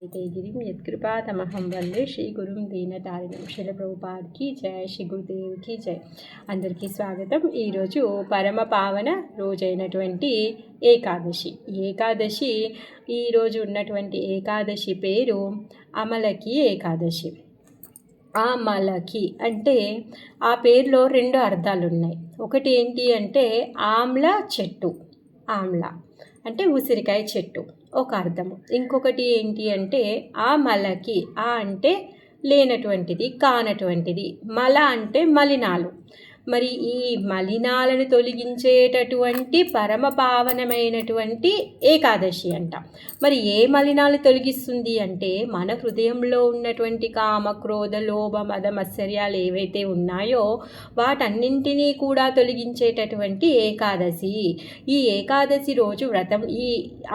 गिरिं यत्कृपातमहं వందే శ్రీ గురుం దీనతారిణం శిల ప్రభుపాద్ की जय శ్రీ గురుదేవ్ की जय అందరికీ స్వాగతం. ఈరోజు పరమ పావన రోజైనటువంటి ఏకాదశి. ఈరోజు ఉన్నటువంటి ఏకాదశి పేరు అమలకి ఏకాదశి. ఆమలకి అంటే ఆ పేరులో రెండు అర్థాలు ఉన్నాయి. ఒకటి ఏంటి అంటే ఆమ్ల చెట్టు, ఆమ్ల అంటే ఉసిరికాయ చెట్టు ఒక అర్థము. ఇంకొకటి ఏంటి అంటే ఆ మలకి, ఆ అంటే లేనటువంటిది, కానటువంటిది, మల అంటే మలినాలు. మరి ఈ మలినాలను తొలగించేటటువంటి పరమ పావనమైనటువంటి ఏకాదశి అంట. మరి ఏ మలినాలు తొలగిస్తుంది అంటే మన హృదయంలో ఉన్నటువంటి కామ, క్రోధ, లోభ, మద, మత్సర్యాలు ఏవైతే ఉన్నాయో వాటన్నింటినీ కూడా తొలగించేటటువంటి ఏకాదశి. ఈ ఏకాదశి రోజు వ్రతం, ఈ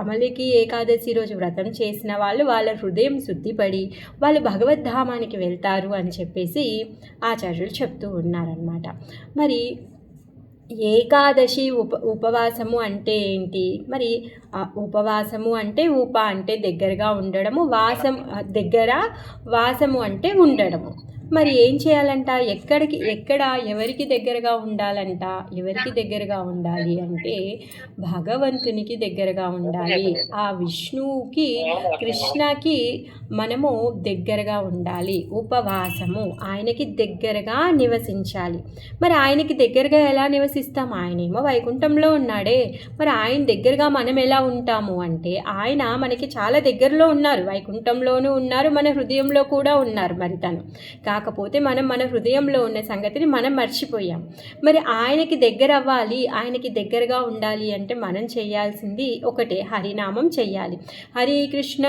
అమలికి ఏకాదశి రోజు వ్రతం చేసిన వాళ్ళు వాళ్ళ హృదయం శుద్ధిపడి వాళ్ళు భగవద్ధామానికి వెళ్తారు అని చెప్పేసి ఆచార్యులు చెప్తూ ఉన్నారన్నమాట. మరి ఏకాదశి ఉపవాసము అంటే ఏంటి? మరి ఉపవాసము అంటే అంటే దగ్గరగా ఉండడము, వాసము అంటే ఉండడము. మరి ఏం చేయాలంట? ఎవరికి దగ్గరగా ఉండాలంట? ఎవరికి దగ్గరగా ఉండాలి అంటే భగవంతునికి దగ్గరగా ఉండాలి. ఆ విష్ణువుకి, కృష్ణకి మనము దగ్గరగా ఉండాలి. ఉపవాసము, ఆయనకి దగ్గరగా నివసించాలి. మరి ఆయనకి దగ్గరగా ఎలా నివసిస్తాం? ఆయనేమో వైకుంఠంలో ఉన్నాడే. మరి ఆయన దగ్గరగా మనం ఎలా ఉంటాము అంటే ఆయన మనకి చాలా దగ్గరలో ఉన్నారు, వైకుంఠంలోనూ ఉన్నారు, మన హృదయంలో కూడా ఉన్నారు. మరి తను కాకపోతే మనం మన హృదయంలో ఉన్న సంగతిని మనం మర్చిపోయాం. మరి ఆయనకి దగ్గర అవ్వాలి, ఆయనకి దగ్గరగా ఉండాలి అంటే మనం చేయాల్సింది ఒకటే, హరినామం చెయ్యాలి. హరే కృష్ణ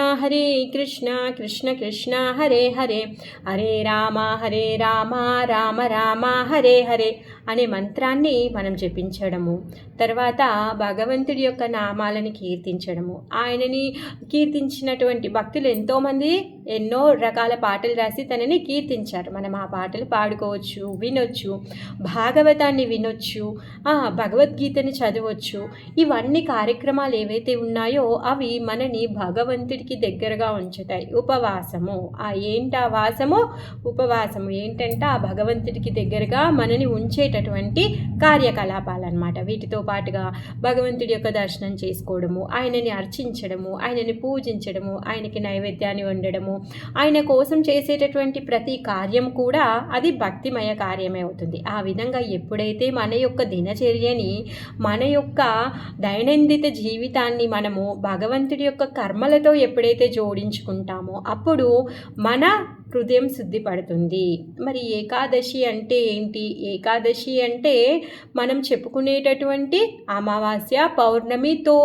కృష్ణ కృష్ణ హరే హరే, హరే రామ రామ రామ హరే హరే అనే మంత్రాన్ని మనం జపించడము. తర్వాత భగవంతుడి యొక్క నామాలని కీర్తించడము. ఆయనని కీర్తించినటువంటి భక్తులు ఎంతోమంది ఎన్నో రకాల పాటలు రాసి తనని కీర్తించారు. మనం ఆ పాటలు పాడుకోవచ్చు, వినొచ్చు, భాగవతాన్ని వినొచ్చు, భగవద్గీతని చదవచ్చు. ఇవన్నీ కార్యక్రమాలు ఏవైతే ఉన్నాయో అవి మనని భగవంతుడికి దగ్గరగా ఉంచుతాయి. ఉపవాసము, ఏంటా వాసము? ఉపవాసము ఏంటంటే ఆ భగవంతుడికి దగ్గరగా మనని ఉంచేటటువంటి కార్యకలాపాలన్నమాట. వీటితో పాటుగా భగవంతుడి యొక్క దర్శనం చేసుకోవడము, ఆయనని అర్చించడము, ఆయనని పూజించడము, ఆయనకి నైవేద్యాన్ని వండడము, ఆయన కోసం చేసేటటువంటి ప్రతి కార్యం కూడా అది భక్తిమయ కార్యమే అవుతుంది. ఆ విధంగా ఎప్పుడైతే మన యొక్క దినచర్యని, మన యొక్క దైనందిన జీవితాన్ని మనము భగవంతుడి యొక్క కర్మలతో ఎప్పుడైతే జోడించుకుంటామో అప్పుడు మన హృదయం శుద్ధి పడుతుంది. మరి ఏకాదశి అంటే ఏంటి? ఏకాదశి అంటే మనం చెప్పుకునేటటువంటి అమావాస్య, పౌర్ణమితో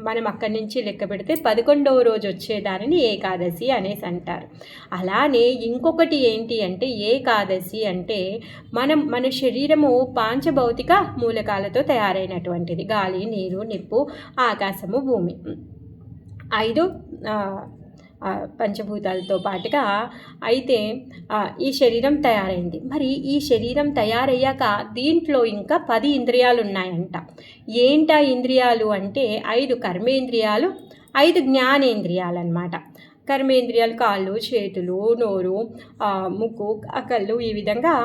మనం అక్కడి నుంచి లెక్క పెడితే 11వ రోజు వచ్చేదానిని ఏకాదశి అనేసి అంటారు. అలానే ఇంకొకటి ఏంటి అంటే ఏకాదశి అంటే మన శరీరము పాంచభౌతిక మూలకాలతో తయారైనటువంటిది. గాలి, నీరు, నిప్పు, ఆకాశము, భూమి, 5 పంచభూతాలతో పాటుగా అయితే ఈ శరీరం తయారైంది. మరి ఈ శరీరం తయారయ్యాక దీంట్లో ఇంకా 10 ఇంద్రియాలు ఉన్నాయంట. ఏంటా ఇంద్రియాలు అంటే 5 కర్మేంద్రియాలు, 5 జ్ఞానేంద్రియాలు అన్నమాట. కర్మేంద్రియాలు కాళ్ళు, చేతులు, నోరు, ముక్కు, కళ్ళు, ఈ విధంగా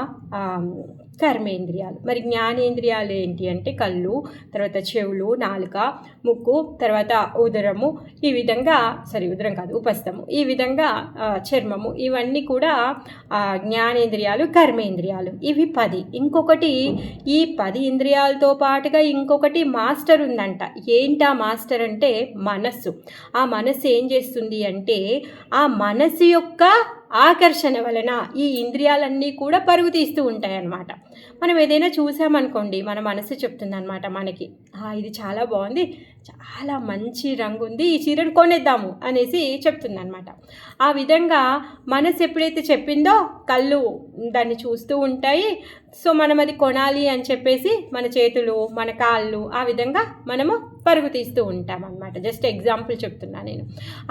కర్మేంద్రియాలు. మరి జ్ఞానేంద్రియాలు ఏంటి అంటే కళ్ళు, తర్వాత చెవులు, నాలుక, ముక్కు, తర్వాత ఉదరము, ఈ విధంగా ఉదరం కాదు ఉపస్థము, ఈ విధంగా చర్మము, ఇవన్నీ కూడా జ్ఞానేంద్రియాలు, కర్మేంద్రియాలు. ఇవి 10. ఇంకొకటి ఈ 10 ఇంద్రియాలతో పాటుగా ఇంకొకటి మాస్టర్ ఉందంట. ఏంటా మాస్టర్ అంటే మనస్సు. ఆ మనస్సు ఏం చేస్తుంది అంటే ఆ మనస్సు యొక్క ఆకర్షణ వలన ఈ ఇంద్రియాలన్నీ కూడా పరుగు తీస్తూ ఉంటాయి అన్నమాట. మనం ఏదైనా చూసామనుకోండి, మన మనసు చెప్తుందన్నమాట మనకి, ఇది చాలా బాగుంది, చాలా మంచి రంగు ఉంది, ఈ చీరను కొనేద్దాము అనేసి చెప్తుందన్నమాట. ఆ విధంగా మనసు ఎప్పుడైతే చెప్పిందో కళ్ళు దాన్ని చూస్తూ ఉంటాయి. సో మనం అది కొనాలి అని చెప్పేసి మన చేతులు, మన కాళ్ళు ఆ విధంగా మనము పరుగు తీస్తూ ఉంటాం అన్నమాట. జస్ట్ ఎగ్జాంపుల్ చెప్తున్నా నేను.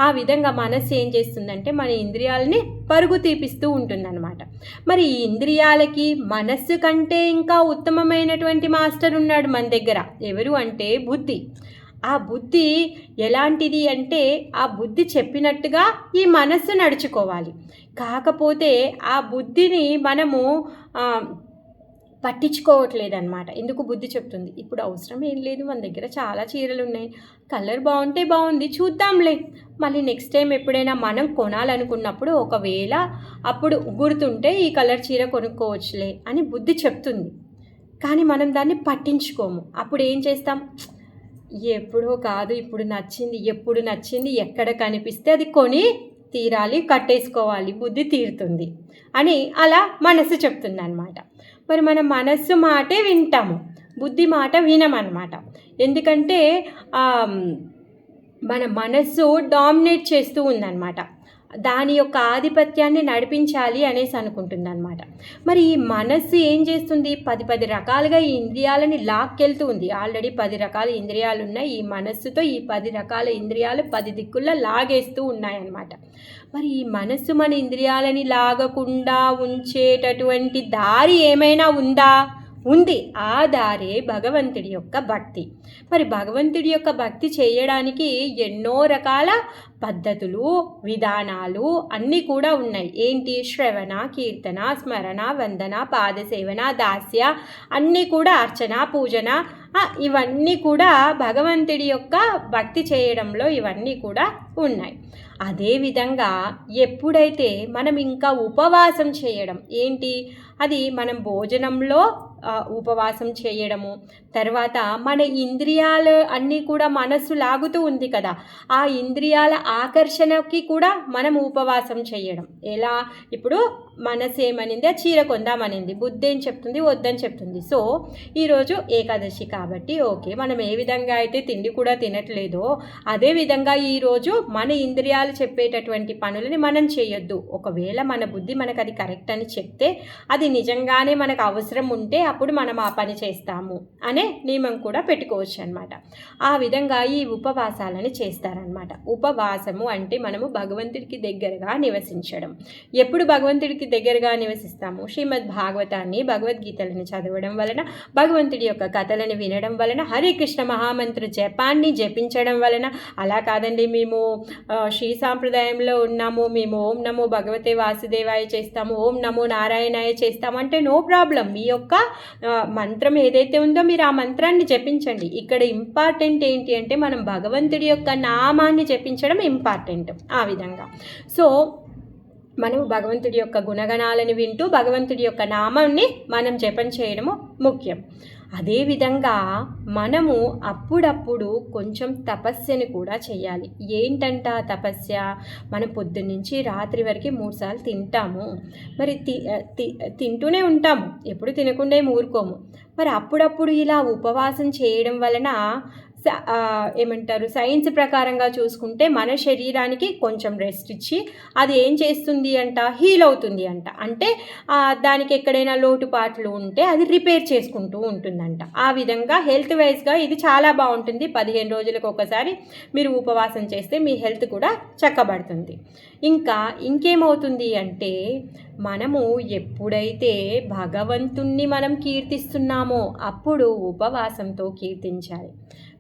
ఆ విధంగా మనసు ఏం చేస్తుందంటే మన ఇంద్రియాలని పరుగు తీపిస్తూ ఉంటుందన్నమాట. మరి ఈ ఇంద్రియాలకి మనస్సు కంటే ఇంకా ఉత్తమమైనటువంటి మాస్టర్ ఉన్నాడు మన దగ్గర. ఎవరు అంటే బుద్ధి. ఆ బుద్ధి ఎలాంటిది అంటే ఆ బుద్ధి చెప్పినట్టుగా ఈ మనస్సు నడుచుకోవాలి. కాకపోతే ఆ బుద్ధిని మనము పట్టించుకోవట్లేదనమాట. ఎందుకు బుద్ధి చెప్తుంది, ఇప్పుడు అవసరం ఏం లేదు, మన దగ్గర చాలా చీరలున్నాయి, కలర్ బాగుంటే బాగుంది, చూద్దాంలే, మళ్ళీ నెక్స్ట్ టైం ఎప్పుడైనా మనం కొనాలనుకున్నప్పుడు ఒకవేళ అప్పుడు గుర్తుంటే ఈ కలర్ చీర కొనుక్కోవచ్చులే అని బుద్ధి చెప్తుంది. కానీ మనం దాన్ని పట్టించుకోము. అప్పుడు ఏం చేస్తాం, ఎప్పుడో కాదు, ఎప్పుడు నచ్చింది ఎక్కడ కనిపిస్తే అది కొని తీరాలి, కట్టేసుకోవాలి, బుద్ధి తీరుతుంది అని అలా మనస్సు చెప్తుంది అన్నమాట. మరి మన మనస్సు మాటే వింటాము, బుద్ధి మాట వినమన్నమాట. ఎందుకంటే మన మనస్సు డామినేట్ చేస్తూ ఉందన్నమాట, దాని యొక్క ఆధిపత్యాన్ని నడిపించాలి అనేసి అనుకుంటుంది అన్నమాట. మరి ఈ మనస్సు ఏం చేస్తుంది, 10 రకాలుగా ఈ ఇంద్రియాలని లాక్కెళ్తూ ఉంది. ఆల్రెడీ 10 రకాల ఇంద్రియాలు ఉన్నాయి. ఈ మనస్సుతో ఈ 10 రకాల ఇంద్రియాలు 10 దిక్కుల్లో లాగేస్తూ ఉన్నాయన్నమాట. మరి ఈ మనస్సు మన ఇంద్రియాలని లాగకుండా ఉంచేటటువంటి దారి ఏమైనా ఉందా? ఉంది. ఆ దారే భగవంతుడి యొక్క భక్తి. మరి భగవంతుడి యొక్క భక్తి చేయడానికి ఎన్నో రకాల పద్ధతులు, విధానాలు అన్నీ కూడా ఉన్నాయి. ఏంటి? శ్రవణ, కీర్తన, స్మరణ, వందన, పాదసేవన, దాస్య, అన్నీ కూడా అర్చన, పూజన, ఇవన్నీ కూడా భగవంతుడి యొక్క భక్తి చేయడంలో ఇవన్నీ కూడా ఉన్నాయి. అదేవిధంగా ఎప్పుడైతే మనం ఇంకా ఉపవాసం చేయడం, ఏంటి అది, మనం భోజనంలో ఉపవాసం చేయడము, తర్వాత మన ఇంద్రియాలు అన్నీ కూడా మనస్సు లాగుతూ ఉంది కదా, ఆ ఇంద్రియాల ఆకర్షణకి కూడా మనం ఉపవాసం చేయడం. ఎలా? ఇప్పుడు మనసు ఏమనింది, ఆ చీర కొందామనింది, బుద్ధి ఏం చెప్తుంది, వద్దని చెప్తుంది. సో ఈరోజు ఏకాదశి కాబట్టి ఓకే, మనం ఏ విధంగా అయితే తిండి కూడా తినట్లేదో అదేవిధంగా ఈరోజు మన ఇంద్రియాలు చెప్పేటటువంటి పనులని మనం చేయొద్దు. ఒకవేళ మన బుద్ధి మనకు అది కరెక్ట్ అని చెప్తే, అది నిజంగానే మనకు అవసరం ఉంటే అప్పుడు మనం ఆ పని చేస్తాము అనే నియమం కూడా పెట్టుకోవచ్చు అన్నమాట. ఆ విధంగా ఈ ఉపవాసాలని చేస్తారనమాట. ఉపవాసము అంటే మనము భగవంతుడికి దగ్గరగా నివసించడం. ఎప్పుడు భగవంతుడికి దగ్గరగా నివసిస్తాము? శ్రీమద్ భాగవతాన్ని, భగవద్గీతలను చదవడం వలన, భగవంతుడి యొక్క కథలను వినడం వలన, హరే కృష్ణ మహామంత్ర జపాన్ని జపించడం వలన. అలా కాదండి, మేము శ్రీ సాంప్రదాయంలో ఉన్నాము, మేము ఓం నమో భగవతే వాసుదేవాయ చేస్తాము, ఓం నమో నారాయణాయ చేస్తాము అంటే నో ప్రాబ్లం. మీ యొక్క మంత్రం ఏదైతే ఉందో మీరు ఆ మంత్రాన్ని జపించండి. ఇక్కడ ఇంపార్టెంట్ ఏంటి అంటే మనం భగవంతుడి యొక్క నామాన్ని జపించడం ఇంపార్టెంట్. ఆ విధంగా సో మనము భగవంతుడి యొక్క గుణగణాలను వింటూ భగవంతుడి యొక్క నామాన్ని మనం జపం చేయడము ముఖ్యం. అదేవిధంగా మనము అప్పుడప్పుడు కొంచెం తపస్యని కూడా చేయాలి. ఏంటంట తపస్య? మనం పొద్దున్నుంచి రాత్రి వరకు 3 సార్లు తింటాము, మరి తింటూనే ఉంటాము, ఎప్పుడు తినకుండా ఊరుకోము. మరి అప్పుడప్పుడు ఇలా ఉపవాసం చేయడం వలన ఏమంటారు, సైన్స్ ప్రకారంగా చూసుకుంటే మన శరీరానికి కొంచెం రెస్ట్ ఇచ్చి అది ఏం చేస్తుంది అంట, హీల్ అవుతుంది అంట. అంటే దానికి ఎక్కడైనా లోటుపాట్లు ఉంటే అది రిపేర్ చేసుకుంటూ ఉంటుందంట. ఆ విధంగా హెల్త్ వైజ్గా ఇది చాలా బాగుంటుంది. 15 రోజులకు ఒకసారి మీరు ఉపవాసం చేస్తే మీ హెల్త్ కూడా చక్కబడుతుంది. ఇంకేమవుతుంది అంటే, మనము ఎప్పుడైతే భగవంతుణ్ణి మనం కీర్తిస్తున్నామో అప్పుడు ఉపవాసంతో కీర్తించాలి.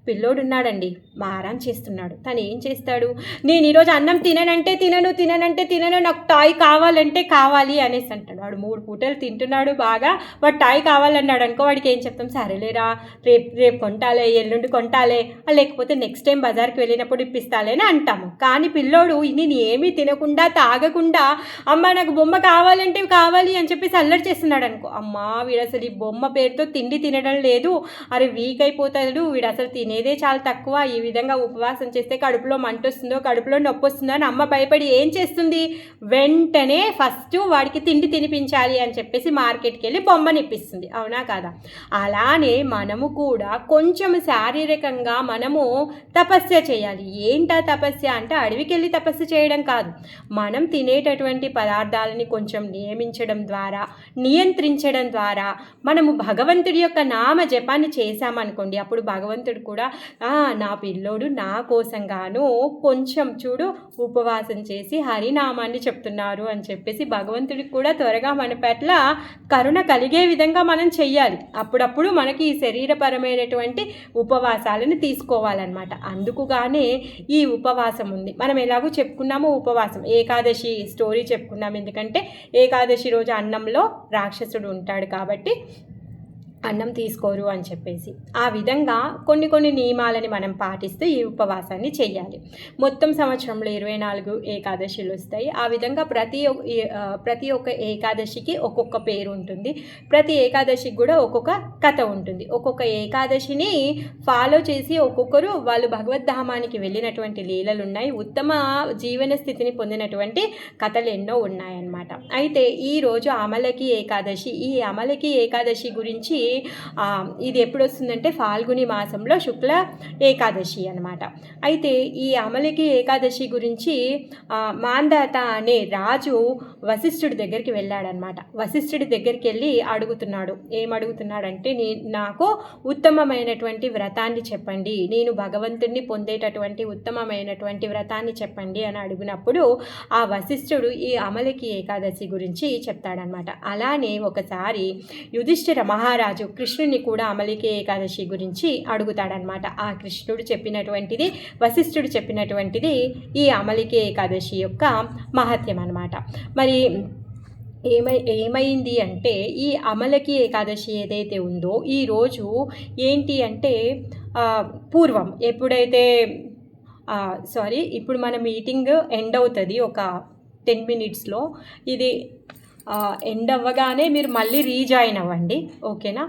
పిల్లోడున్నాడండి, మారాన్ చేస్తున్నాడు. తను ఏం చేస్తాడు, నేను ఈరోజు అన్నం తిననంటే తినను, నాకు టాయ్ కావాలంటే కావాలి అనేసి అంటాడు. వాడు 3 పూటలు తింటున్నాడు బాగా, వాడు టాయ్ కావాలన్నాడు అనుకో, వాడికి ఏం చెప్తాం, సరేలేరా రేపు కొంటాలే, ఎల్లుండి కొంటాలే, లేకపోతే నెక్స్ట్ టైం బజార్కి వెళ్ళినప్పుడు ఇప్పిస్తాలే అని అంటాము. కానీ పిల్లోడు నేను ఏమీ తినకుండా తాగకుండా అమ్మ నాకు బొమ్మ కావాలంటే కావాలి అని చెప్పేసి అల్లరి చేస్తున్నాడు అనుకో, అమ్మ వీడు అసలు ఈ బొమ్మ పేరుతో తిండి తినడం లేదు, అరే వీక్ అయిపోతాడు, వీడు అసలు తినేదే చాలా తక్కువ, ఈ విధంగా ఉపవాసం చేస్తే కడుపులో మంట వస్తుందో కడుపులో నొప్పి వస్తుందో అని అమ్మ భయపడి ఏం చేస్తుంది, వెంటనే ఫస్ట్ వాడికి తిండి తినిపించాలి అని చెప్పేసి మార్కెట్కి వెళ్ళి బొమ్మని ఇప్పిస్తుంది. అవునా కాదా? అలానే మనము కూడా కొంచెం శారీరకంగా మనము తపస్య చేయాలి. ఏంటా తపస్య అంటే అడవికి వెళ్ళి తపస్సు చేయడం కాదు, మనం తినేటటువంటి పదార్థాలని కొంచెం నియంత్రించడం ద్వారా మనము భగవంతుడి యొక్క నామ జపాన్ని చేశామనుకోండి, అప్పుడు భగవంతుడు కూడా నా పిల్లోడు నా కోసంగాను కొంచెం చూడు ఉపవాసం చేసి హరినామాన్ని చెప్తున్నారు అని చెప్పేసి భగవంతుడికి కూడా త్వరగా మన పట్ల కరుణ కలిగే విధంగా మనం చెయ్యాలి. అప్పుడప్పుడు మనకి ఈ శరీరపరమైనటువంటి ఉపవాసాలను తీసుకోవాలన్నమాట. అందుకుగానే ఈ ఉపవాసం ఉంది. మనం ఎలాగో చెప్పుకున్నాము ఉపవాసం, ఏకాదశి స్టోరీ చెప్పుకున్నాము. ఎందుకంటే ఏకాదశి రోజు అన్నంలో రాక్షసుడు ఉంటాడు కాబట్టి అన్నం తీసుకోరు అని చెప్పేసి ఆ విధంగా కొన్ని నియమాలని మనం పాటిస్తూ ఈ ఉపవాసాన్ని చేయాలి. మొత్తం సంవత్సరంలో 24 ఏకాదశులు వస్తాయి. ఆ విధంగా ప్రతి ఒక్క ఏకాదశికి ఒక్కొక్క పేరు ఉంటుంది. ప్రతి ఏకాదశికి కూడా ఒక్కొక్క కథ ఉంటుంది. ఒక్కొక్క ఏకాదశిని ఫాలో చేసి ఒక్కొక్కరు వాళ్ళు భగవద్ధామానికి వెళ్ళినటువంటి లీలలు ఉన్నాయి. ఉత్తమ జీవన స్థితిని పొందినటువంటి కథలు ఎన్నో ఉన్నాయన్నమాట. అయితే ఈరోజు అమలకి ఏకాదశి. ఈ అమలకి ఏకాదశి గురించి ఇది ఎప్పుడు వస్తుందంటే ఫాల్గుని మాసంలో శుక్ల ఏకాదశి అన్నమాట. అయితే ఈ అమలకి ఏకాదశి గురించి మాంధాత అనే రాజు వశిష్ఠుడి దగ్గరికి వెళ్ళాడనమాట. వశిష్ఠుడి దగ్గరికి వెళ్ళి అడుగుతున్నాడు. ఏమడుగుతున్నాడంటే, నాకు ఉత్తమమైనటువంటి వ్రతాన్ని చెప్పండి, నేను భగవంతుడిని పొందేటటువంటి ఉత్తమమైనటువంటి వ్రతాన్ని చెప్పండి అని అడిగినప్పుడు ఆ వశిష్ఠుడు ఈ అమలకి ఏకాదశి గురించి చెప్తాడనమాట. అలానే ఒకసారి యుధిష్ఠిర మహారాజు కృష్ణుని కూడా అమలకి ఏకాదశి గురించి అడుగుతాడనమాట. ఆ కృష్ణుడు చెప్పినటువంటిది, వశిష్ఠుడు చెప్పినటువంటిది ఈ అమలకి ఏకాదశి యొక్క మహత్యం అన్నమాట. మరి ఏమైంది అంటే ఈ అమలకి ఏకాదశి ఏదైతే ఉందో ఈరోజు ఏంటి అంటే పూర్వం ఎప్పుడైతే ఇప్పుడు మన మీటింగ్ ఎండ్ అవుతుంది ఒక 10 minutesలో. ఇది ఎండ్ అవ్వగానే మీరు మళ్ళీ రీజాయిన్ అవ్వండి, ఓకేనా?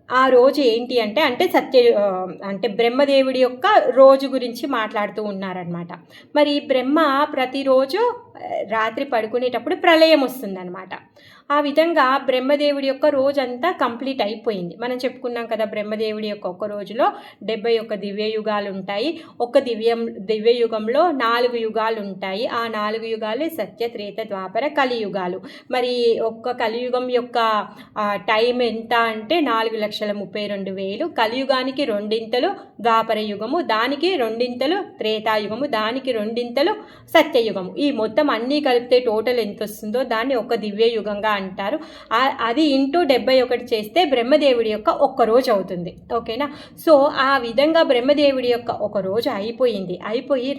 ఆ రోజు ఏంటి అంటే అంటే బ్రహ్మదేవుడి యొక్క రోజు గురించి మాట్లాడుతూ ఉన్నారనమాట. మరి బ్రహ్మ ప్రతిరోజు రాత్రి పడుకునేటప్పుడు ప్రళయం వస్తుందన్నమాట. ఆ విధంగా బ్రహ్మదేవుడి యొక్క రోజంతా కంప్లీట్ అయిపోయింది. మనం చెప్పుకున్నాం కదా, బ్రహ్మదేవుడి యొక్క ఒక్క రోజులో 71 దివ్యయుగాలు ఉంటాయి. ఒక్క దివ్యయుగంలో 4 యుగాలు ఉంటాయి. ఆ 4 యుగాలే సత్య, త్రేత, ద్వాపర, కలియుగాలు. మరి ఒక్క కలియుగం యొక్క టైం ఎంత అంటే 4,32,000. కలియుగానికి 2 ద్వాపర యుగము, దానికి 2 త్రేతాయుగము, దానికి 2 సత్యయుగము. ఈ మొత్తం అన్నీ కలిపితే టోటల్ ఎంత వస్తుందో దాన్ని ఒక దివ్యయుగంగా అంటారు. అది ఇంటూ 71 చేస్తే బ్రహ్మదేవుడి యొక్క ఒక్క రోజు అవుతుంది, ఓకేనా? సో ఆ విధంగా బ్రహ్మదేవుడి యొక్క ఒక రోజు అయిపోయి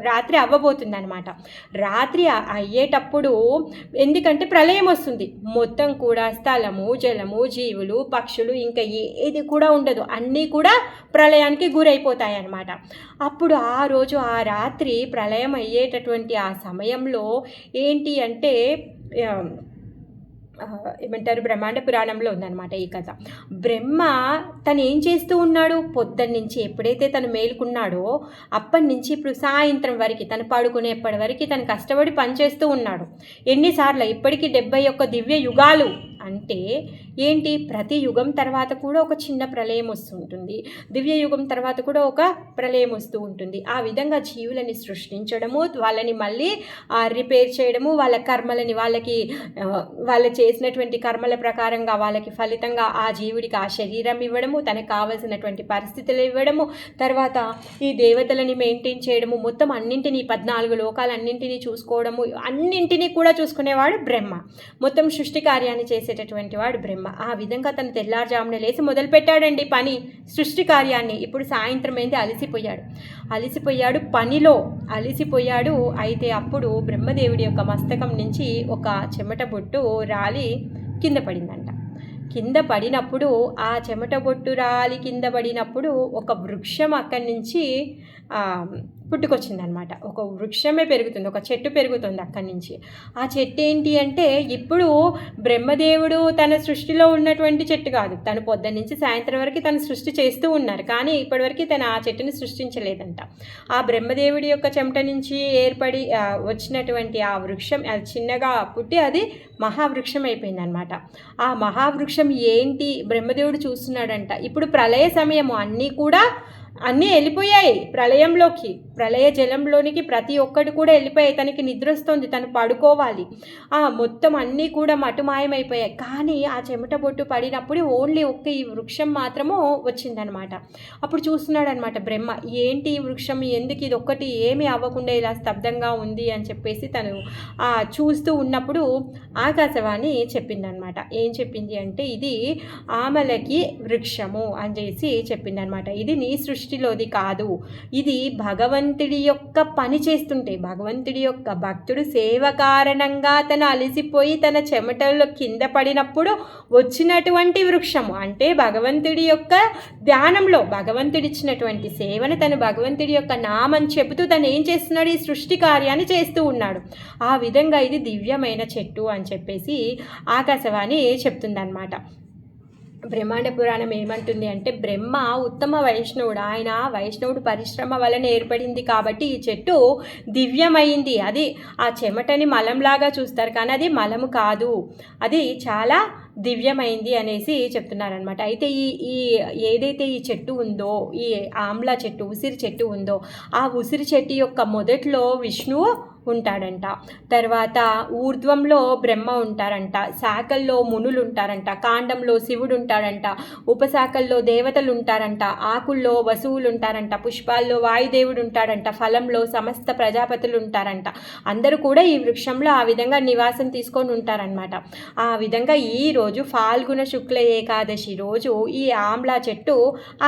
రాత్రి అవ్వబోతుంది అనమాట. రాత్రి అయ్యేటప్పుడు ఎందుకంటే ప్రళయం వస్తుంది. మొత్తం కూడా స్థలము, జలము, జీవులు, పక్షులు ఇంకా ఏది కూడా ఉండదు, అన్నీ కూడా ప్రళయానికి గురైపోతాయి అన్నమాట. అప్పుడు ఆ రాత్రి ప్రళయం అయ్యేటటువంటి ఆ సమయంలో ఏంటి అంటే ఏమంటారు, బ్రహ్మాండ పురాణంలో ఉందన్నమాట ఈ కథ. బ్రహ్మ తను ఏం చేస్తూ ఉన్నాడు, పొద్దున్నుంచి ఎప్పుడైతే తను మేలుకున్నాడో అప్పటి నుంచి ఇప్పుడు సాయంత్రం వరకు, తను పడుకునేప్పటి వరకు తను కష్టపడి పనిచేస్తూ ఉన్నాడు. ఎన్నిసార్లు? ఇప్పటికీ 71 దివ్య యుగాలు. అంటే ఏంటి, ప్రతి యుగం తర్వాత కూడా ఒక చిన్న ప్రళయం వస్తుంటుంది, దివ్య యుగం తర్వాత కూడా ఒక ప్రళయం వస్తూ ఉంటుంది. ఆ విధంగా జీవులని సృష్టించడము, వాళ్ళని మళ్ళీ రిపేర్ చేయడము, వాళ్ళ కర్మలని వాళ్ళు చేసినటువంటి కర్మల ప్రకారంగా వాళ్ళకి ఫలితంగా ఆ జీవుడికి ఆ శరీరం ఇవ్వడము, తనకు కావలసినటువంటి పరిస్థితులు ఇవ్వడము, తర్వాత ఈ దేవతలని మెయింటైన్ చేయడము, మొత్తం అన్నింటినీ 14 లోకాలన్నింటినీ చూసుకోవడము, అన్నింటినీ కూడా చూసుకునేవాడు బ్రహ్మ. మొత్తం సృష్టి కార్యాన్ని చేసేటటువంటి వాడు బ్రహ్మ. ఆ విధంగా తను తెల్లారుజామున లేసి మొదలుపెట్టాడండి పని, సృష్టి కార్యాన్ని. ఇప్పుడు సాయంత్రం అయింది, అలిసిపోయాడు, పనిలో అలిసిపోయాడు. అయితే అప్పుడు బ్రహ్మదేవుడి యొక్క మస్తకం నుంచి ఒక చెమట బొట్టు రాలి కింద పడిందంట. కింద పడినప్పుడు ఆ చెమట బొట్టు రాలి కింద పడినప్పుడు ఒక వృక్షం అక్కడి నుంచి పుట్టుకొచ్చిందనమాట. ఒక వృక్షమే పెరుగుతుంది, ఒక చెట్టు పెరుగుతుంది అక్కడి నుంచి. ఆ చెట్టు ఏంటి అంటే ఇప్పుడు బ్రహ్మదేవుడు తన సృష్టిలో ఉన్నటువంటి చెట్టు కాదు, తను పొద్దున్న నుంచి సాయంత్రం వరకు తను సృష్టి చేస్తూ ఉన్నారు, కానీ ఇప్పటివరకు తను ఆ చెట్టుని సృష్టించలేదంట. ఆ బ్రహ్మదేవుడి యొక్క చెమట నుంచి ఏర్పడి వచ్చినటువంటి ఆ వృక్షం అది చిన్నగా పుట్టి అది మహావృక్షం అయిపోయిందనమాట. ఆ మహావృక్షం ఏంటి, బ్రహ్మదేవుడు చూస్తున్నాడంట. ఇప్పుడు ప్రళయ సమయము, అన్నీ కూడా అన్నీ వెళ్ళిపోయాయి ప్రళయంలోకి, ప్రళయ జలంలోనికి ప్రతి ఒక్కటి కూడా వెళ్ళిపోయాయి. తనకి నిద్ర వస్తుంది, తను పడుకోవాలి. మొత్తం అన్నీ కూడా మటుమాయమైపోయాయి. కానీ ఆ చెమట బొట్టు పడినప్పుడు ఓన్లీ ఒక్క ఈ వృక్షం మాత్రము వచ్చిందనమాట. అప్పుడు చూస్తున్నాడనమాట బ్రహ్మ, ఏంటి ఈ వృక్షం, ఎందుకు ఇది ఒక్కటి ఏమీ అవ్వకుండా ఇలా స్తబ్దంగా ఉంది అని చెప్పేసి తను చూస్తూ ఉన్నప్పుడు ఆకాశవాణి చెప్పిందనమాట. ఏం చెప్పింది అంటే, ఇది ఆమలకి వృక్షము అని చేసి చెప్పిందనమాట. ఇది నీ సృష్టిలోది కాదు, ఇది భగవంతుడి యొక్క పని చేస్తుంటే, భగవంతుడి యొక్క భక్తుడు సేవ కారణంగా తను అలసిపోయి తన చెమటల్లో కింద పడినప్పుడు వచ్చినటువంటి వృక్షము. అంటే భగవంతుడి యొక్క ధ్యానంలో భగవంతుడిచ్చినటువంటి సేవని తను భగవంతుడి యొక్క నామని చెబుతూ తను ఏం చేస్తున్నాడు, ఈ సృష్టి కార్యాన్ని చేస్తూ ఉన్నాడు. ఆ విధంగా ఇది దివ్యమైన చెట్టు అని చెప్పేసి ఆకాశవాణి చెప్తుందన్నమాట. బ్రహ్మాండ పురాణం ఏమంటుంది అంటే, బ్రహ్మ ఉత్తమ వైష్ణవుడు, ఆయన వైష్ణవుడు పరిశ్రమ వలన ఏర్పడింది కాబట్టి ఈ చెట్టు దివ్యమైంది. అది ఆ చెమటని మలంలాగా చూస్తారు, కానీ అది మలము కాదు, అది చాలా దివ్యమైంది అనేసి చెప్తున్నారనమాట. అయితే ఈ ఏదైతే ఈ చెట్టు ఉందో, ఈ ఆమ్ల చెట్టు, ఉసిరి చెట్టు ఉందో, ఆ ఉసిరి చెట్టు యొక్క మొదట్లో విష్ణువు ఉంటాడంట, తర్వాత ఊర్ధ్వంలో బ్రహ్మ ఉంటారంట, శాఖల్లో మునులు ఉంటారంట, కాండంలో శివుడు ఉంటాడంట, ఉపశాఖల్లో దేవతలు ఉంటారంట, ఆకుల్లో వసువులు ఉంటారంట, పుష్పాల్లో వాయుదేవుడు ఉంటాడంట, ఫలంలో సమస్త ప్రజాపతులు ఉంటారంట. అందరూ కూడా ఈ వృక్షంలో ఆ విధంగా నివాసం తీసుకొని ఉంటారనమాట. ఆ విధంగా ఈరోజు ఫాల్గుణ శుక్ల ఏకాదశి రోజు ఈ ఆమ్ల చెట్టు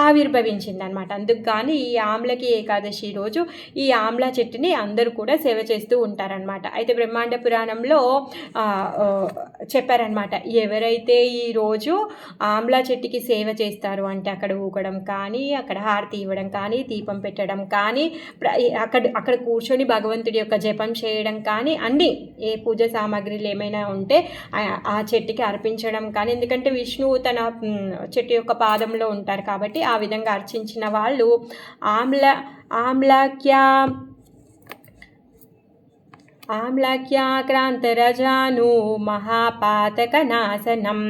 ఆవిర్భవించిందనమాట. అందుకు కానీ ఈ ఆమ్లకి ఏకాదశి రోజు ఈ ఆమ్ల చెట్టుని అందరూ కూడా సేవ చేస్తూ ఉంటారనమాట. అయితే బ్రహ్మాండ పురాణంలో చెప్పారనమాట, ఎవరైతే ఈరోజు ఆమ్ల చెట్టుకి సేవ చేస్తారు అంటే అక్కడ ఊకడం కానీ, అక్కడ హారతి ఇవ్వడం కానీ, దీపం పెట్టడం కానీ, అక్కడ కూర్చొని భగవంతుడి యొక్క జపం చేయడం కానీ, అన్నీ ఏ పూజ సామాగ్రిలు ఏమైనా ఉంటే ఆ చెట్టుకి అర్పించడం కానీ, ఎందుకంటే విష్ణువు తన చెట్టు యొక్క పాదంలో ఉంటారు కాబట్టి ఆ విధంగా అర్చించిన వాళ్ళు ఆమ్లాఖ్యాక్రాంతరజాను మహాపాతకనాశనం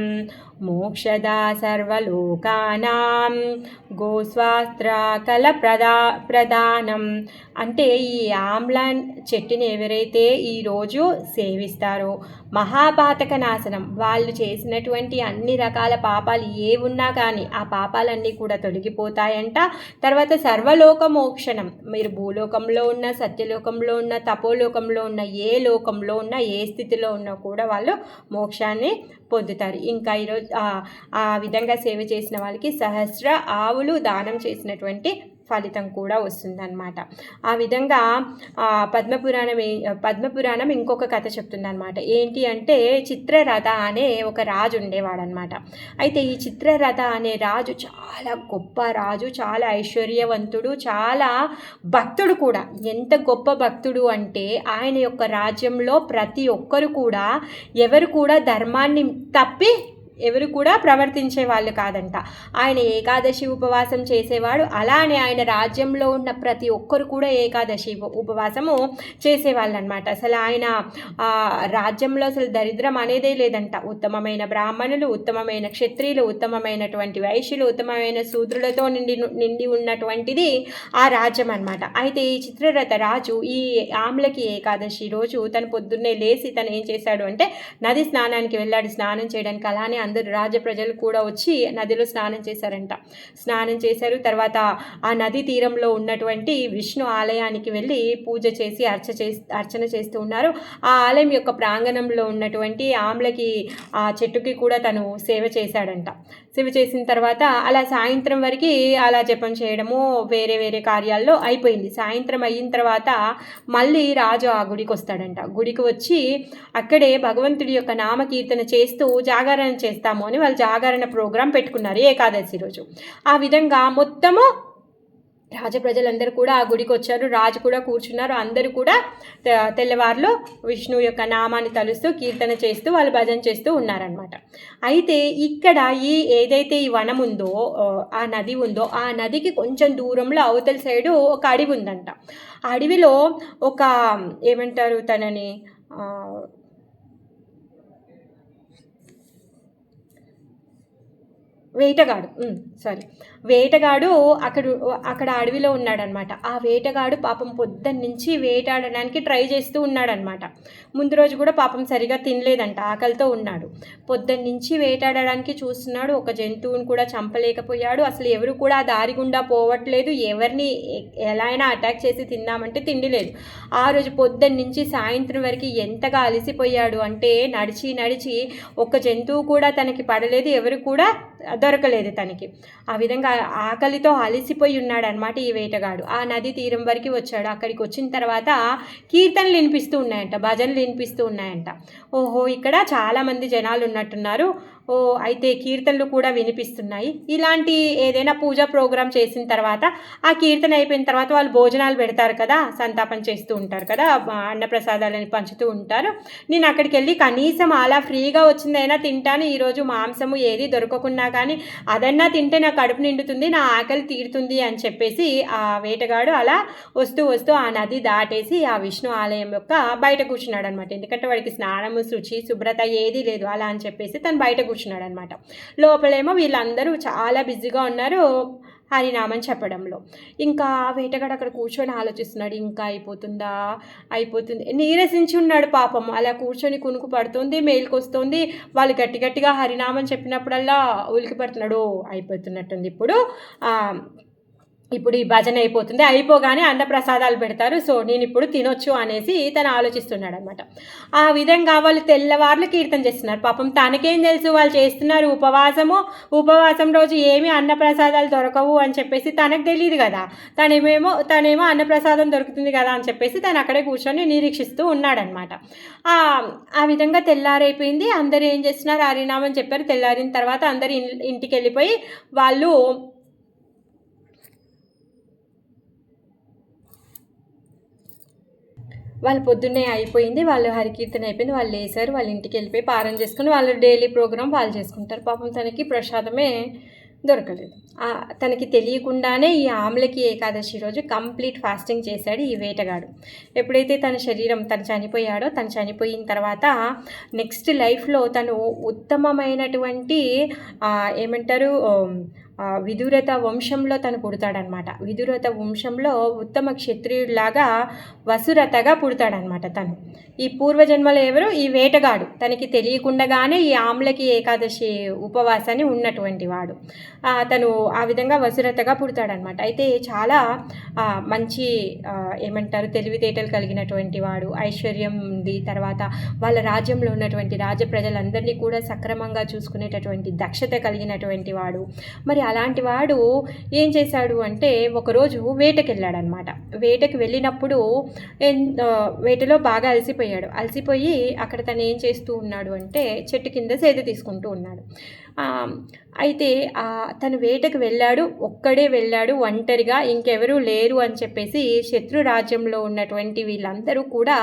మోక్షదా సర్వలోకానాం గోస్వాస్త్రాకల ప్రదానం. అంటే ఈ ఆమ్ల చెట్టుని ఎవరైతే ఈరోజు సేవిస్తారో మహాపాతక నాశనం, వాళ్ళు చేసినటువంటి అన్ని రకాల పాపాలు ఏ ఉన్నా కానీ ఆ పాపాలన్నీ కూడా తొలగిపోతాయంట. తర్వాత సర్వలోక మోక్షణం, మీరు భూలోకంలో ఉన్న, సత్యలోకంలో ఉన్న, తపోలోకంలో ఉన్న, ఏ లోకంలో ఉన్న, ఏ స్థితిలో ఉన్నా కూడా వాళ్ళు మోక్షాన్ని పొందుతారు. ఇంకా ఈరోజు ఆ విధంగా సేవ చేసిన వాళ్ళకి సహస్ర ఆవులు దానం చేసినటువంటి ఫలితం కూడా వస్తుందన్నమాట. ఆ విధంగా పద్మపురాణం ఇంకొక కథ చెప్తుందన్నమాట. ఏంటి అంటే, చిత్రరథ అనే ఒక రాజు ఉండేవాడనమాట. అయితే ఈ చిత్రరథ అనే రాజు చాలా గొప్ప రాజు, చాలా ఐశ్వర్యవంతుడు, చాలా భక్తుడు కూడా. ఎంత గొప్ప భక్తుడు అంటే ఆయన యొక్క రాజ్యంలో ప్రతి ఒక్కరు కూడా ఎవరు కూడా ధర్మాన్ని తప్పి ఎవరు కూడా ప్రవర్తించే వాళ్ళు కాదంట. ఆయన ఏకాదశి ఉపవాసం చేసేవాడు. అలానే ఆయన రాజ్యంలో ఉన్న ప్రతి ఒక్కరు కూడా ఏకాదశి ఉపవాసము చేసేవాళ్ళు అనమాట. అసలు ఆయన రాజ్యంలో అసలు దరిద్రం అనేదే లేదంట. ఉత్తమమైన బ్రాహ్మణులు, ఉత్తమమైన క్షత్రియులు, ఉత్తమమైనటువంటి వైశ్యులు, ఉత్తమమైన శూద్రులతో నిండి ఉన్నటువంటిది ఆ రాజ్యం అనమాట. అయితే ఈ చిత్రరథ రాజు ఈ ఆమ్లకి ఏకాదశి రోజు తను పొద్దున్నే లేచి తను ఏం చేశాడు అంటే నది స్నానానికి వెళ్ళాడు. స్నానం చేయడానికి అలానే అందరు రాజ ప్రజలు కూడా వచ్చి నదిలో స్నానం చేశారంట. స్నానం చేశారు. తర్వాత ఆ నది తీరంలో ఉన్నటువంటి విష్ణు ఆలయానికి వెళ్ళి పూజ చేసి అర్చన చేస్తూ ఉన్నారు. ఆ ఆలయం యొక్క ప్రాంగణంలో ఉన్నటువంటి ఆమ్లకి ఆ చెట్టుకి కూడా తను సేవ చేశాడంట. సేవ చేసిన తర్వాత అలా సాయంత్రం వరకు అలా జపం చేయడము వేరే వేరే కార్యాల్లో అయిపోయింది. సాయంత్రం అయిన తర్వాత మళ్ళీ రాజు ఆ గుడికి వస్తాడంట. గుడికి వచ్చి అక్కడే భగవంతుడి యొక్క నామకీర్తన చేస్తూ జాగరణ చేస్తాము అని వాళ్ళు జాగరణ ప్రోగ్రాం పెట్టుకున్నారు ఏకాదశి రోజు. ఆ విధంగా మొత్తము రాజప్రజలందరూ కూడా ఆ గుడికి వచ్చారు. రాజు కూడా కూర్చున్నారు. అందరూ కూడా తెల్లవారులో విష్ణువు యొక్క నామాన్ని తలుస్తూ కీర్తన చేస్తూ వాళ్ళు భజన చేస్తూ ఉన్నారనమాట. అయితే ఇక్కడ ఏదైతే ఈ వనం ఉందో, ఆ నది ఉందో, ఆ నదికి కొంచెం దూరంలో అవతల సైడు ఒక అడవి ఉందంట. ఆ అడవిలో ఒక ఏమంటారు తనని వేటగాడు సారీ వేటగాడు అక్కడ అడవిలో ఉన్నాడనమాట. ఆ వేటగాడు పాపం పొద్దున్నుంచి వేటాడడానికి ట్రై చేస్తూ ఉన్నాడనమాట. ముందు రోజు కూడా పాపం సరిగా తినలేదంట, ఆకలితో ఉన్నాడు. పొద్దున్నుంచి వేటాడడానికి చూస్తున్నాడు, ఒక జంతువుని కూడా చంపలేకపోయాడు. అసలు ఎవరు కూడా ఆ దారి గుండా పోవట్లేదు, ఎవరిని ఎలా అయినా అటాక్ చేసి తిందామంటే తిండి లేదు. ఆ రోజు పొద్దున్నుంచి సాయంత్రం వరకు ఎంతగా అలసిపోయాడు అంటే నడిచి నడిచి ఒక జంతువు కూడా తనకి పడలేదు, ఎవరు కూడా దొరకలేదు తనకి. ఆ విధంగా ఆకలితో అలసిపోయి ఉన్నాడనమాట ఈ వేటగాడు. ఆ నది తీరం వరకు వచ్చాడు. అక్కడికి వచ్చిన తర్వాత కీర్తనలు వినిపిస్తూ ఉన్నాయంట, భజనలు వినిపిస్తూ ఉన్నాయంట. ఓహో, ఇక్కడ చాలామంది జనాలు ఉన్నట్టున్నారు, అయితే కీర్తనలు కూడా వినిపిస్తున్నాయి. ఇలాంటి ఏదైనా పూజా ప్రోగ్రాం చేసిన తర్వాత ఆ కీర్తన అయిపోయిన తర్వాత వాళ్ళు భోజనాలు పెడతారు కదా, సంతాపం చేస్తూ ఉంటారు కదా, అన్నప్రసాదాలని పంచుతూ ఉంటారు. నేను అక్కడికి వెళ్ళి కనీసం అలా ఫ్రీగా వచ్చిందైనా తింటాను, ఈరోజు మాంసము ఏది దొరకకున్నా కానీ అదన్నా తింటే నా కడుపు నిండుతుంది, నా ఆకలి తీరుతుంది అని చెప్పేసి ఆ వేటగాడు అలా వస్తూ వస్తూ ఆ నది దాటేసి ఆ విష్ణు ఆలయం యొక్క బయట కూర్చున్నాడు అనమాట. ఎందుకంటే వాడికి స్నానము శుచి శుభ్రత ఏదీ లేదు, అలా అని చెప్పేసి తను బయట కూర్చున్నాడు అనమాట. లోపలేమో వీళ్ళందరూ చాలా బిజీగా ఉన్నారు హరినామం చెప్పడంలో. ఇంకా వేటగాడు అక్కడ కూర్చొని ఆలోచిస్తున్నాడు, ఇంకా అయిపోతుంది నీరసించి ఉన్నాడు పాపం. అలా కూర్చొని కునుకు పడుతుంది, మేలుకొస్తుంది. వాళ్ళు గట్టి గట్టిగా హరినామం చెప్పినప్పుడల్లా ఉలికి పడుతున్నాడు. అయిపోతున్నట్టుంది ఇప్పుడు ఈ భజన అయిపోతుంది, అయిపోగానే అన్నప్రసాదాలు పెడతారు, సో నేను ఇప్పుడు తినొచ్చు అనేసి తను ఆలోచిస్తున్నాడు అనమాట. ఆ విధంగా వాళ్ళు తెల్లవార్లు కీర్తన చేస్తున్నారు. పాపం తనకేం తెలుసు, వాళ్ళు చేస్తున్నారు ఉపవాసం రోజు ఏమీ అన్నప్రసాదాలు దొరకవు అని చెప్పేసి తనకు తెలియదు కదా. తనేమో అన్నప్రసాదం దొరుకుతుంది కదా అని చెప్పేసి తను అక్కడే కూర్చొని నిరీక్షిస్తూ ఉన్నాడనమాట. ఆ విధంగా తెల్లారైపోయింది. అందరూ ఏం చేస్తున్నారు, హరినామం చెప్పారు. తెల్లారిన తర్వాత అందరు ఇంటికి వెళ్ళిపోయి వాళ్ళు పొద్దున్నే అయిపోయింది, వాళ్ళు హరికీర్తన అయిపోయింది, వాళ్ళు లేసారు, వాళ్ళ ఇంటికి వెళ్ళిపోయి పారం చేసుకుని వాళ్ళు డైలీ ప్రోగ్రాం వాళ్ళు చేసుకుంటారు. పాపం తనకి ప్రసాదమే దొరకలేదు. తనకి తెలియకుండానే ఈ ఆమ్లకి ఏకాదశి రోజు కంప్లీట్ ఫాస్టింగ్ చేశాడు ఈ వేటగాడు. ఎప్పుడైతే తన చనిపోయాడో, తను చనిపోయిన తర్వాత నెక్స్ట్ లైఫ్లో తను ఉత్తమమైనటువంటి ఏమంటారు విదురత వంశంలో తను పుడతాడనమాట. విదురత వంశంలో ఉత్తమ క్షత్రియుడిలాగా వసురతగా పుడతాడనమాట తను. ఈ పూర్వజన్మలో ఎవరు, ఈ వేటగాడు. తనకి తెలియకుండానే ఈ ఆమ్లకి ఏకాదశి ఉపవాసాన్ని ఉన్నటువంటి వాడు. తను ఆ విధంగా వసురతగా పుడతాడనమాట. అయితే చాలా మంచి ఏమంటారు తెలివితేటలు కలిగినటువంటి వాడు, ఐశ్వర్యం ఉంది. తర్వాత వాళ్ళ రాజ్యంలో ఉన్నటువంటి రాజ ప్రజలందరినీ కూడా సక్రమంగా చూసుకునేటటువంటి దక్షత కలిగినటువంటి వాడు. మరి అలాంటి వాడు ఏం చేశాడు అంటే ఒకరోజు వేటకి వెళ్ళాడనమాట. వేటకి వెళ్ళినప్పుడు వేటలో బాగా అలసిపోయి అక్కడ తను ఏం చేస్తూ ఉన్నాడు అంటే చెట్టు కింద సేద తీసుకుంటూ ఉన్నాడు. అయితే తను వేటకు ఒక్కడే వెళ్ళాడు ఒంటరిగా, ఇంకెవరూ లేరు అని చెప్పేసి శత్రు రాజ్యంలో ఉన్నటువంటి వీళ్ళందరూ కూడా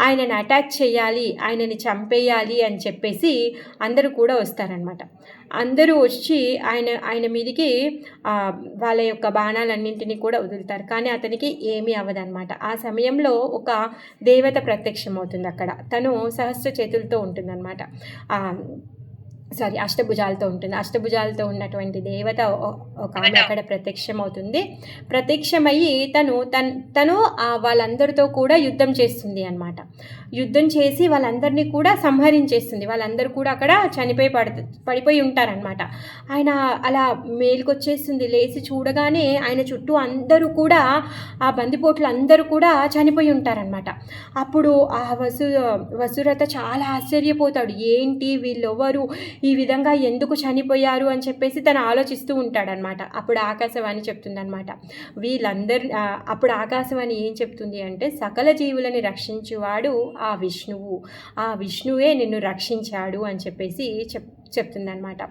ఆయనని అటాక్ చేయాలి, ఆయనని చంపేయాలి అని చెప్పేసి అందరూ కూడా వస్తారనమాట. అందరూ వచ్చి ఆయన మీదికి వాళ్ళ యొక్క బాణాలన్నింటినీ కూడా వదులుతారు, కానీ అతనికి ఏమీ అవ్వదన్నమాట. ఆ సమయంలో ఒక దేవత ప్రత్యక్షమవుతుంది అక్కడ. తను సహస్ర చేతులతో ఉంటుందన్నమాట, అష్టభుజాలతో ఉంటుంది. అష్టభుజాలతో ఉన్నటువంటి దేవత ఒక ఆమె అక్కడ ప్రత్యక్షమయ్యి తను వాళ్ళందరితో కూడా యుద్ధం చేస్తుంది అన్నమాట. యుద్ధం చేసి వాళ్ళందరినీ కూడా సంహరించేస్తుంది. వాళ్ళందరూ కూడా అక్కడ పడిపోయి ఉంటారనమాట. ఆయన అలా మేలుకొచ్చేస్తుంది, లేచి చూడగానే ఆయన చుట్టూ అందరూ కూడా ఆ బందిపోట్లు అందరూ కూడా చనిపోయి ఉంటారనమాట. అప్పుడు ఆ వసురత చాలా ఆశ్చర్యపోతాడు, ఏంటి వీళ్ళెవరు, ఈ విధంగా ఎందుకు చనిపోయారు అని చెప్పేసి తను ఆలోచిస్తూ ఉంటాడనమాట. అప్పుడు ఆకాశవాణి చెప్తుందనమాట అప్పుడు ఆకాశవాణి ఏం చెప్తుంది అంటే, సకల జీవులని రక్షించువాడు ఆ విష్ణువే నిన్ను రక్షించాడు అని చెప్పేసి చెప్తుందనమాట.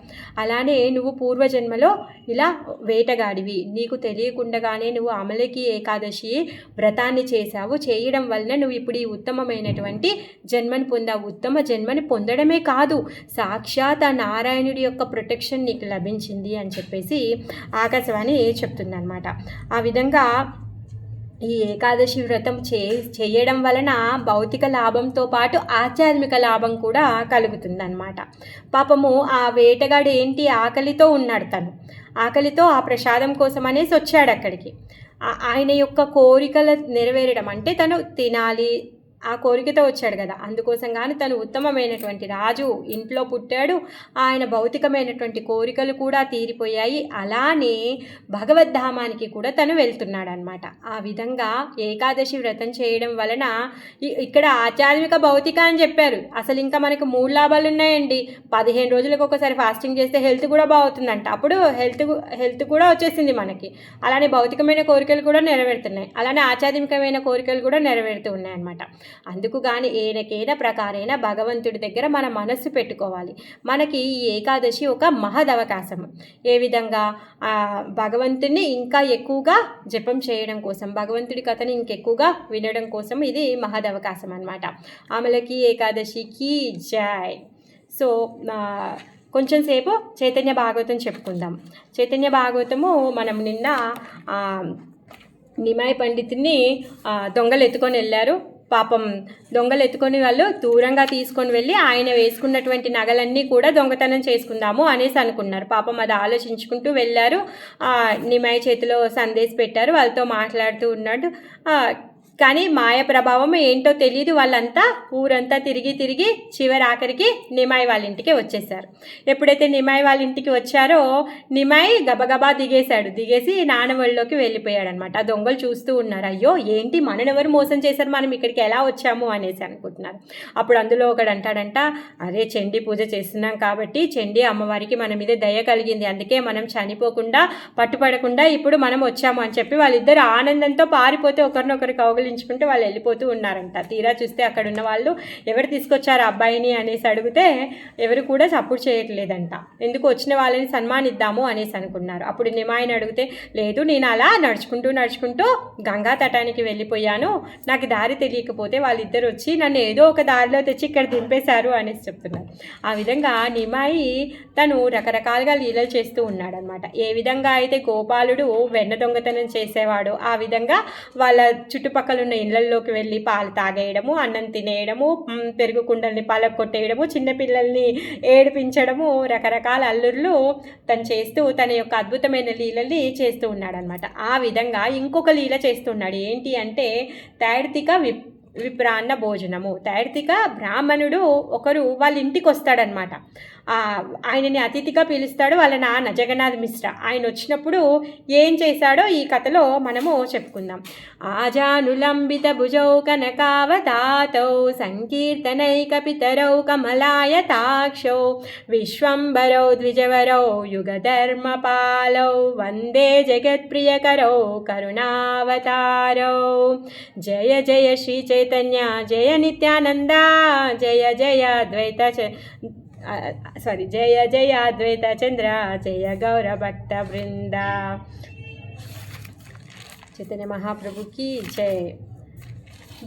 అలానే నువ్వు పూర్వజన్మలో ఇలా వేటగాడివి, నీకు తెలియకుండానే నువ్వు అమలకి ఏకాదశి వ్రతాన్ని చేశావు, చేయడం వలన నువ్వు ఇప్పుడు ఈ ఉత్తమమైనటువంటి జన్మని పొందావు. ఉత్తమ జన్మని పొందడమే కాదు, సాక్షాత్ ఆ నారాయణుడి యొక్క ప్రొటెక్షన్ నీకు లభించింది అని చెప్పేసి ఆకాశవాణి చెప్తుందనమాట. ఆ విధంగా ఈ ఏకాదశి వ్రతం చేయడం వలన భౌతిక లాభంతో పాటు ఆధ్యాత్మిక లాభం కూడా కలుగుతుందన్నమాట. పాపము ఆ వేటగాడు ఏంటి, ఆకలితో ఉన్నాడు. తను ఆకలితో ఆ ప్రసాదం కోసం అనేసి వచ్చాడు అక్కడికి. ఆయన యొక్క కోరికలు నెరవేరడం అంటే తను తినాలి, ఆ కోరికతో వచ్చాడు కదా. అందుకోసం కానీ తను ఉత్తమమైనటువంటి రాజు ఇంట్లో పుట్టాడు. ఆయన భౌతికమైనటువంటి కోరికలు కూడా తీరిపోయాయి. అలానే భగవద్ధామానికి కూడా తను వెళ్తున్నాడు అనమాట. ఆ విధంగా ఏకాదశి వ్రతం చేయడం వలన ఇక్కడ ఆధ్యాత్మిక భౌతిక అని చెప్పారు. అసలు ఇంకా మనకు 3 లాభాలు ఉన్నాయండి. 15 రోజులకు ఒకసారి ఫాస్టింగ్ చేస్తే హెల్త్ కూడా బాగుతుందంట. అప్పుడు హెల్త్ కూడా వచ్చేసింది మనకి. అలానే భౌతికమైన కోరికలు కూడా నెరవేరుతున్నాయి. అలానే ఆధ్యాత్మికమైన కోరికలు కూడా నెరవేరుతూ ఉన్నాయన్నమాట. అందుకు కానీ ఏనకైనా ప్రకారైన భగవంతుడి దగ్గర మన మనస్సు పెట్టుకోవాలి. మనకి ఈ ఏకాదశి ఒక మహదవకాశం. ఏ విధంగా భగవంతుడిని ఇంకా ఎక్కువగా జపం చేయడం కోసం, భగవంతుడి కథని ఇంకెక్కువగా వినడం కోసం ఇది మహదవకాశం అన్నమాట. అమలకి ఏకాదశికి జై. సో కొంచెం సేపు చైతన్య భాగవతం చెప్పుకుందాం. చైతన్య భాగవతము మనం నిన్న నిమాయి పండితుని దొంగలు ఎత్తుకొని వెళ్ళారు. పాపం దొంగలు ఎత్తుకొని వాళ్ళు దూరంగా తీసుకొని వెళ్ళి ఆయన వేసుకున్నటువంటి నగలన్నీ కూడా దొంగతనం చేసుకుందాము అనేసి అనుకున్నారు. పాపం అది ఆలోచించుకుంటూ వెళ్ళారు. నిమాయి చేతిలో సందేశ్ పెట్టారు, వాళ్ళతో మాట్లాడుతూ ఉన్నాడు. కానీ మాయ ప్రభావం ఏంటో తెలియదు. వాళ్ళంతా ఊరంతా తిరిగి చివరి ఆఖరికి నిమాయి వాళ్ళ ఇంటికి వచ్చేసారు. ఎప్పుడైతే నిమాయి వాళ్ళ ఇంటికి వచ్చారో నిమాయి గబగబా దిగేసి నానవళ్ళలోకి వెళ్ళిపోయాడు అనమాట. ఆ దొంగలు చూస్తూ ఉన్నారు, అయ్యో ఏంటి మననెవరు మోసం చేశారు, మనం ఇక్కడికి ఎలా వచ్చాము అనేసి అనుకుంటున్నారు. అప్పుడు అందులో ఒకడు అంటాడంట, అరే చండీ పూజ చేస్తున్నాం కాబట్టి చండీ అమ్మవారికి మన మీద దయ కలిగింది, అందుకే మనం చనిపోకుండా పట్టుపడకుండా ఇప్పుడు మనం వచ్చాము అని చెప్పి వాళ్ళిద్దరు ఆనందంతో పారిపోతే ఒకరినొకరు కౌగులించుకుంటూ వాళ్ళు వెళ్ళిపోతూ ఉన్నారంట. తీరా చూస్తే అక్కడ ఉన్న వాళ్ళు ఎవరు తీసుకొచ్చారు అబ్బాయిని అనేసి అడిగితే ఎవరు కూడా సపోర్ట్ చేయట్లేదంట. ఎందుకు వచ్చిన వాళ్ళని సన్మానిద్దాము అనేసి అనుకున్నారు. అప్పుడు నిమాయిని అడిగితే, లేదు నేను అలా నడుచుకుంటూ గంగా తటానికి వెళ్ళిపోయాను, నాకు దారి తెలియకపోతే వాళ్ళిద్దరు వచ్చి నన్ను ఏదో ఒక దారిలో తెచ్చి ఇక్కడ దింపేశారు అనేసి చెప్తున్నారు. ఆ విధంగా నిమాయి తను రకరకాలుగా లీలలు చేస్తూ ఉన్నాడనమాట. ఏ విధంగా అయితే గోపాలుడు వెన్న దొంగతనం చేసేవాడు, ఆ విధంగా వాళ్ళ చుట్టుపక్కల ఉన్న ఇళ్లలోకి వెళ్ళి పాలు తాగేయడము, అన్నం తినేయడము, పెరుగు కుండల్ని పలగొట్టేయడము, చిన్నపిల్లల్ని ఏడిపించడము, రకరకాల అల్లుర్లు తను చేస్తూ తన యొక్క అద్భుతమైన లీలల్ని చేస్తూ ఉన్నాడనమాట. ఆ విధంగా ఇంకొక లీల చేస్తున్నాడు. ఏంటి అంటే తైర్తిక విప్రాన్న భోజనము. తైర్తిక బ్రాహ్మణుడు ఒకరు వాళ్ళ ఇంటికి వస్తాడనమాట. ఆయనని అతిథిగా పిలుస్తాడు వాళ్ళ నాన్న జగన్నాథ్ మిశ్రా. ఆయన వచ్చినప్పుడు ఏం చేశాడో ఈ కథలో మనము చెప్పుకుందాం. ఆజానులంబిత భుజౌ కనకావతాతౌ సంకీర్తనైక పితరౌ కమలాయతాక్షౌ విశ్వంబరౌ ద్విజవరౌ యుగధర్మపాలౌ వందే జగత్ప్రియకరౌ కరుణావతారౌ. జయ జయ శ్రీ చైతన్య జయ నిత్యానంద జయ జయ అద్వైత చంద్ర జయ గౌర భక్త బృంద. చైతన్య మహాప్రభుకి జయ.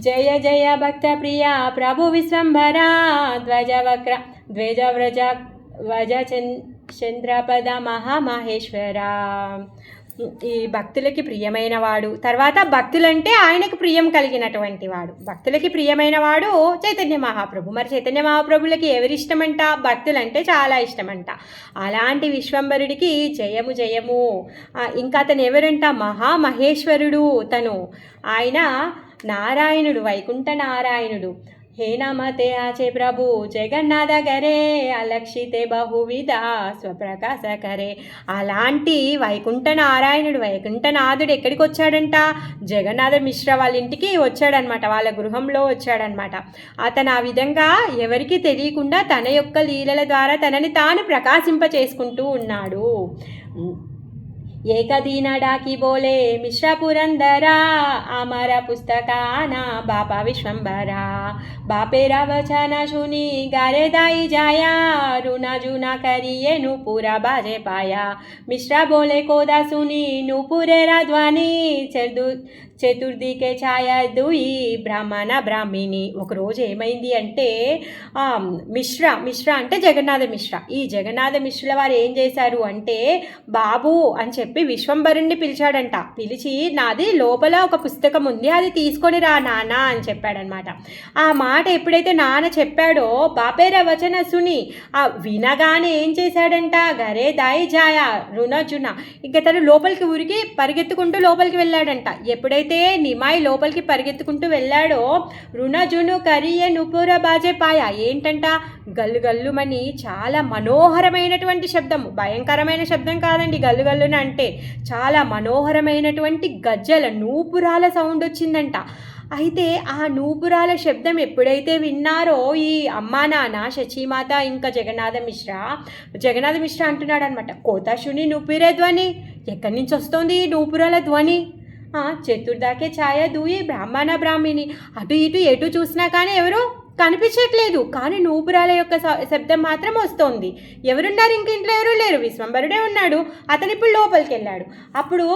జయ జయ భక్త ప్రియ ప్రభు విశ్వంభర ధ్వజ చంద్రపద మహామహేశ్వర. ఈ భక్తులకి ప్రియమైన వాడు, తర్వాత భక్తులంటే ఆయనకు ప్రియం కలిగినటువంటి వాడు. భక్తులకి ప్రియమైన వాడు చైతన్య మహాప్రభు. మరి చైతన్య మహాప్రభులకి ఎవరి ఇష్టమంట? భక్తులంటే చాలా ఇష్టమంట. అలాంటి విశ్వంభరుడికి జయము జయము. ఇంకా అతను ఎవరంట? మహామహేశ్వరుడు. తను ఆయన నారాయణుడు, వైకుంఠ నారాయణుడు. హే నమతే ఆచే ప్రభు జగన్నాథ గరే అలక్షితే బహువిధ స్వప్రకాశ కరే. అలాంటి వైకుంఠ నారాయణుడు, వైకుంఠనాథుడు ఎక్కడికి వచ్చాడంట? జగన్నాథ మిశ్రా వాళ్ళ ఇంటికి వచ్చాడనమాట, వాళ్ళ గృహంలో వచ్చాడనమాట. అతను ఆ విధంగా ఎవరికి తెలియకుండా తన యొక్క లీలల ద్వారా తనని తాను ప్రకాశింప చేసుకుంటూ ఉన్నాడు. ఏకదీన డాకి బోలే మిశ్ర పురందరా అమర పుస్తకానా బాపా విశ్వంబరా. బాపేరా వచన শুনি গারে দাই যায়া রুনা জুনা করিয়ে নুপুরা বাজে পায়া. মিশ্রা বলে কোদা শুনি নুপুরেরা ধ্বনি చతుర్థికే ఛాయ దుయి బ్రాహ్మణ బ్రాహ్మిణి. ఒకరోజు ఏమైంది అంటే మిశ్ర అంటే జగన్నాథ మిశ్ర. ఈ జగన్నాథ మిశ్రుల వారు ఏం చేశారు అంటే బాబు అని చెప్పి విశ్వంభరుణ్ణి పిలిచాడంట. పిలిచి నాది లోపల ఒక పుస్తకం ఉంది, అది తీసుకొని రా నాన్న అని చెప్పాడనమాట. ఆ మాట ఎప్పుడైతే నాన్న చెప్పాడో బాపేర వచన సుని వినగానే ఏం చేశాడంట గరే దాయి జాయ రుణజున. ఇంకా తను లోపలికి ఉరికి పరిగెత్తుకుంటూ లోపలికి వెళ్ళాడంట. ఎప్పుడైతే నిమాయి లోపలికి పరిగెత్తుకుంటూ వెళ్ళాడో రుణజును కరియ నుపుర బాజే పాయ. ఏంటంట గల్లు గల్లుమని చాలా మనోహరమైనటువంటి శబ్దం, భయంకరమైన శబ్దం కాదండి గల్లు గల్లున అంటే, చాలా మనోహరమైనటువంటి గజ్జల నూపురాల సౌండ్ వచ్చిందంట. అయితే ఆ నూపురాల శబ్దం ఎప్పుడైతే విన్నారో ఈ అమ్మా నాన్న శచీమాత ఇంకా జగన్నాథ మిశ్ర అంటున్నాడు అనమాట, కోతాశుని నూపిరే ధ్వని, ఎక్కడి నుంచి వస్తుంది ఈ నూపురాల ధ్వని? చతుర్దాకే ఛాయ దూయి బ్రాహ్మణ బ్రాహ్మిణి. అటు ఇటు ఎటు చూసినా కానీ ఎవరు కనిపించట్లేదు, కానీ నూపురాల యొక్క శబ్దం మాత్రం వస్తోంది. ఎవరున్నారు? ఇంక ఇంట్లో ఎవరు లేరు, విశ్వంభరుడే ఉన్నాడు. అతను ఇప్పుడు లోపలికి వెళ్ళాడు. అప్పుడు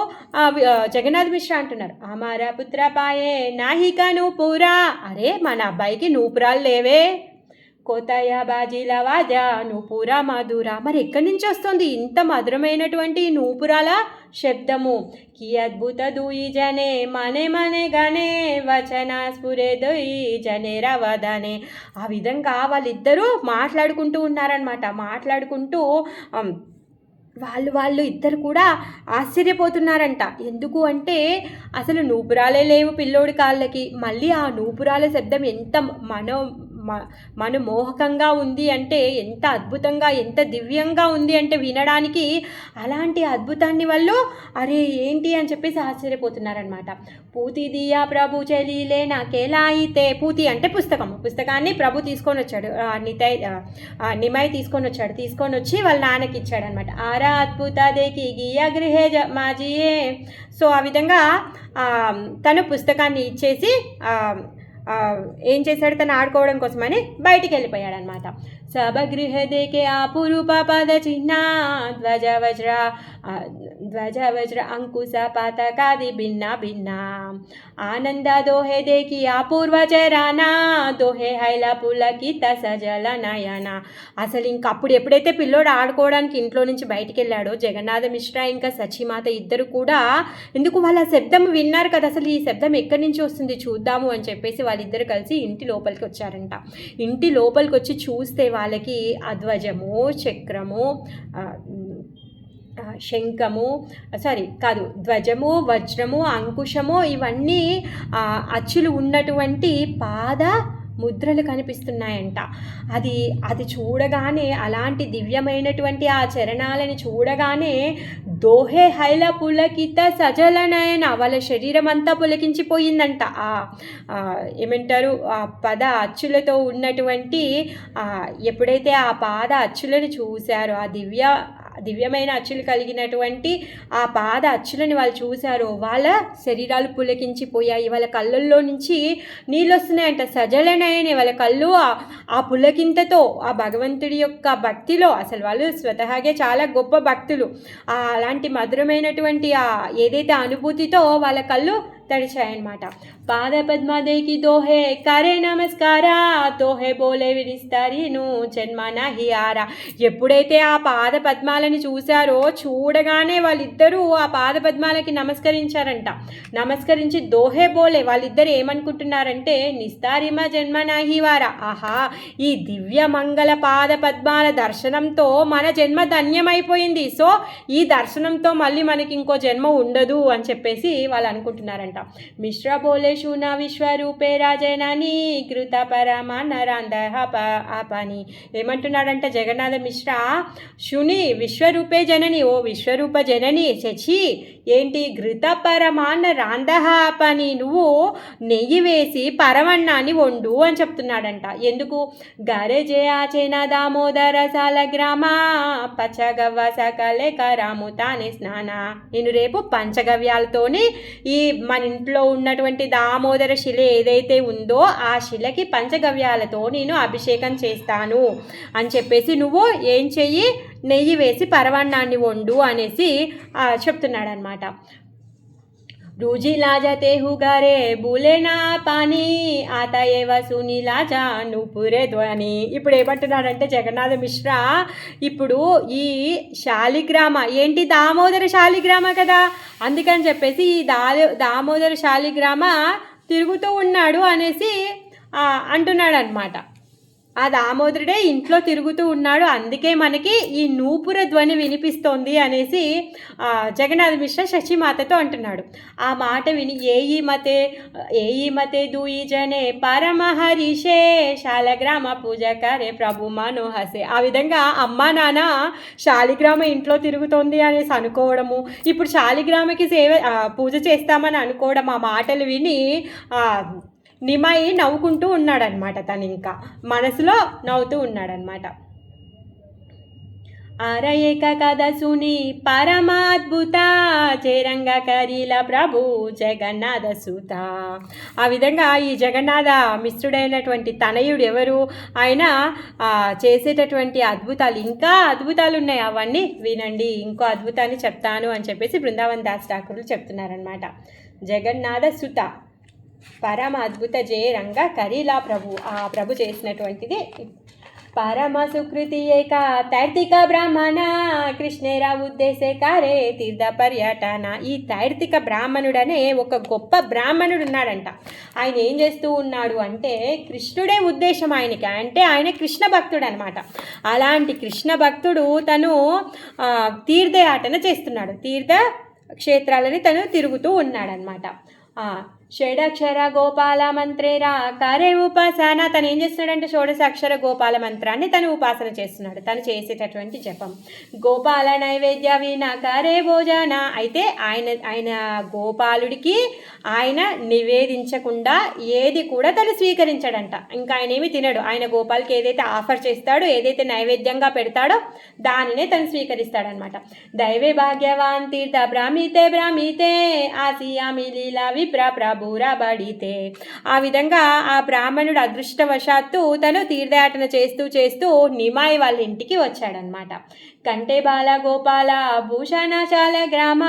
జగన్నాథ్ మిశ్ర అంటున్నారు, అమారా పుత్ర పాయే నాహిక నూపురా. అరే మన అబ్బాయికి నూపురాలు లేవే. కోతయ బాజీల వాజా నూపురా మధురా. మరి ఎక్కడి నుంచి వస్తుంది ఇంత మధురమైనటువంటి నూపురాల శబ్దము? కి అద్భుత దూయి జనే మనే మనే గనే వచన స్ఫురే దూయి జనే రవదనే. ఆ విధంగా వాళ్ళిద్దరూ మాట్లాడుకుంటూ ఉన్నారనమాట. మాట్లాడుకుంటూ వాళ్ళు ఇద్దరు కూడా ఆశ్చర్యపోతున్నారంట. ఎందుకు అంటే అసలు నూపురాలే లేవు పిల్లోడి కాళ్ళకి, మళ్ళీ ఆ నూపురాల శబ్దం ఎంత మనమోహకంగా ఉంది అంటే, ఎంత అద్భుతంగా ఎంత దివ్యంగా ఉంది అంటే వినడానికి, అలాంటి అద్భుతాన్ని వాళ్ళు అరే ఏంటి అని చెప్పేసి ఆశ్చర్యపోతున్నారనమాట. పూతి దియా ప్రభు చెలీలే నాకేలా అయితే. పూతి అంటే పుస్తకాన్ని ప్రభు తీసుకొని వచ్చాడు, నిమాయి తీసుకొని వచ్చి వాళ్ళ నాన్నకి ఇచ్చాడనమాట. ఆరా అద్భుత దేకి గియా గృహే మాజియే. సో ఆ విధంగా తను పుస్తకాన్ని ఇచ్చేసి ఏం చేశాడు, తను ఆడుకోవడం కోసమని బయటికి వెళ్ళిపోయాడనమాట. సభగృహ దేకే ఆపురూప పద చిహ్న ధ్వజ వజ్ర అంకుశ పాతకాది భిన్న ఆనంద దోహే దేకి అపూర్వ చరానా దోహే హైల పులకిత సజల నయన. అసలు ఇంక అప్పుడు ఎప్పుడైతే పిల్లోడు ఆడుకోవడానికి ఇంట్లో నుంచి బయటికి వెళ్ళాడో జగన్నాథ మిశ్ర ఇంకా సచీమాత ఇద్దరు కూడా, ఎందుకు వాళ్ళ శబ్దం విన్నారు కదా, అసలు ఈ శబ్దం ఎక్కడి నుంచి వస్తుంది చూద్దాము అని చెప్పేసి వాళ్ళిద్దరు కలిసి ఇంటి లోపలికి వచ్చారంట. ఇంటి లోపలికి వచ్చి చూస్తే వాళ్ళకి అధ్వజము, చక్రము, శంఖము ధ్వజము, వజ్రము, అంకుశము ఇవన్నీ అచ్చులు ఉన్నటువంటి పాద ముద్రలు కనిపిస్తున్నాయంట. అది చూడగానే, అలాంటి దివ్యమైనటువంటి ఆ చరణాలని చూడగానే దోహే హైల పులకిత సజలనయన, వాళ్ళ శరీరం అంతా పులకించిపోయిందంట. ఏమంటారు, ఆ పద అచ్చులతో ఉన్నటువంటి ఎప్పుడైతే ఆ పాద అచ్చులను చూశారో, ఆ దివ్యమైన అచ్చులు కలిగినటువంటి ఆ పాద అచ్చులని వాళ్ళు చూశారో వాళ్ళ శరీరాలు పులకించిపోయాయి. వాళ్ళ కళ్ళల్లో నుంచి నీళ్ళు వస్తున్నాయంట. సజలనయనే, వాళ్ళ కళ్ళు ఆ పులకింతతో ఆ భగవంతుడి యొక్క భక్తిలో, అసలు వాళ్ళు స్వతహాగే చాలా గొప్ప భక్తులు, అలాంటి మధురమైనటువంటి ఏదైతే అనుభూతితో వాళ్ళ కళ్ళు తడిచాయన్నమాట. పాద పద్మాదేకి దోహే కరే నమస్కారా దోహే బోలే విరిస్తారీను జన్మ నహి ఆరా. ఎప్పుడైతే ఆ పాద పద్మాలని చూశారో చూడగానే వాళ్ళిద్దరూ ఆ పాద పద్మాలకి నమస్కరించారంట. నమస్కరించి దోహే బోలే, వాళ్ళిద్దరు ఏమనుకుంటున్నారంటే నిస్తారిమ జన్మ నహి వారా. ఆహా, ఈ దివ్య మంగళ పాద పద్మాల దర్శనంతో మన జన్మ ధన్యమైపోయింది, సో ఈ దర్శనంతో మళ్ళీ మనకి ఇంకో జన్మ ఉండదు అని చెప్పేసి వాళ్ళు అనుకుంటున్నారంట. మిశ్ర బోలే శూన విశ్వరూపే రాజనని కృత పరమాన రాందహ ఆపని. ఏమంటున్నాడంటే జగన్నాథ మిశ్ర, శుని విశ్వరూపే జనని, ఓ విశ్వరూప జనని శచి, ఏంటి ఘృత పరమాన్న రాందహ ఆపని, నువ్వు నెయ్యి వేసి పరమన్నాన్ని వండు అని చెప్తున్నాడంట. ఎందుకు? గరజే ఆచేన దామోదర సాల గ్రామ పచ్చగవ్వ సకలే కరాము తానే స్నాన. నేను రేపు పంచగవ్యాలతోని ఈ మన ఇంట్లో ఉన్నటువంటి దామోదర శిల ఏదైతే ఉందో ఆ శిలకి పంచగవ్యాలతో నేను అభిషేకం చేస్తాను అని చెప్పేసి నువ్వు ఏం చెయ్యి, నెయ్యి వేసి పరవాన్నాన్ని వండు అనేసి చెప్తున్నాడు అనమాట. रुजी लाजते हुगारे బూలే నా పాని ఆత ఏవ సుని లాజా నూపురే ధ్వని. ఇప్పుడు ఏమంటున్నాడంటే జగన్నాథ మిశ్రా, ఇప్పుడు ఈ శాలిగ్రామ ఏంటి దామోదర శాలిగ్రామ కదా, అందుకని చెప్పేసి ఈ దామోదర శాలిగ్రామ తిరుగుతూ ఉన్నాడు అనేసి అంటున్నాడు అనమాట. ఆ దామోదరుడే ఇంట్లో తిరుగుతూ ఉన్నాడు, అందుకే మనకి ఈ నూపుర ధ్వని వినిపిస్తోంది అనేసి జగన్నాథ మిశ్ర శశిమాతతో అంటున్నాడు. ఆ మాట విని ఏయి మతే దూయి జనే పరమహరిషే శాలగ్రామ పూజ కరే ప్రభు మనోహసే. ఆ విధంగా అమ్మా నాన్న శాలిగ్రామ ఇంట్లో తిరుగుతోంది అనేసి అనుకోవడము, ఇప్పుడు శాలిగ్రామకి పూజ చేస్తామని అనుకోవడం, ఆ మాటలు విని నిమాయి నవ్వుకుంటూ ఉన్నాడనమాట. తను ఇంకా మనసులో నవ్వుతూ ఉన్నాడనమాట. ఆరయేక కథ సుని పరమాద్భుత చేరంగ కరీల ప్రభు జగన్నాథ సూత. ఆ విధంగా ఈ జగన్నాథ మిశ్రుడైనటువంటి తనయుడు ఎవరు, ఆయన చేసేటటువంటి అద్భుతాలు, ఇంకా అద్భుతాలు ఉన్నాయి, అవన్నీ వినండి, ఇంకో అద్భుతాన్ని చెప్తాను అని చెప్పేసి బృందావన్ దాస్ ఠాకూర్లు చెప్తున్నారనమాట. జగన్నాథ సుత పరమ అద్భుత జయ రంగ కరీలా ప్రభు, ఆ ప్రభు చేసినటువంటిది. పరమ సుకృతి ఏక తైర్తిక బ్రాహ్మణ కృష్ణేరా ఉద్దేశే కారే తీర్థ పర్యటన. ఈ తైర్తిక బ్రాహ్మణుడనే ఒక గొప్ప బ్రాహ్మణుడు ఉన్నాడంట. ఆయన ఏం చేస్తూ ఉన్నాడు అంటే, కృష్ణుడే ఉద్దేశం ఆయనకి, అంటే ఆయన కృష్ణ భక్తుడు అనమాట. అలాంటి కృష్ణ భక్తుడు తను తీర్థయాటన చేస్తున్నాడు, తీర్థ క్షేత్రాలని తను తిరుగుతూ ఉన్నాడనమాట. షడక్షర గోపాల మంత్రేరా కరే ఉపాసన. తను ఏం చేస్తున్నాడంటే షోడశాక్షర గోపాల మంత్రాన్ని తను ఉపాసన చేస్తున్నాడు, తను చేసేటటువంటి జపం. గోపాల నైవేద్య వినా కరే భోజన. అయితే ఆయన గోపాలుడికి ఆయన నివేదించకుండా ఏది కూడా తను స్వీకరించాడంట. ఇంకా ఆయన ఏమి తినడు, ఆయన గోపాలకి ఏదైతే ఆఫర్ చేస్తాడో, ఏదైతే నైవేద్యంగా పెడతాడో దానినే తను స్వీకరిస్తాడనమాట. దైవే భాగ్యవాన్ తీర్థ బ్రాహ్మీతే ఆసియామి లీలా విప్ర బూరా బడితే. ఆ విధంగా ఆ బ్రాహ్మణుడు అదృష్టవశాత్తు తను తీర్థయాటన చేస్తూ నిమాయి వాళ్ళ ఇంటికి వచ్చాడనమాట. కంటే బాల గోపాల భూషణశాల గ్రామ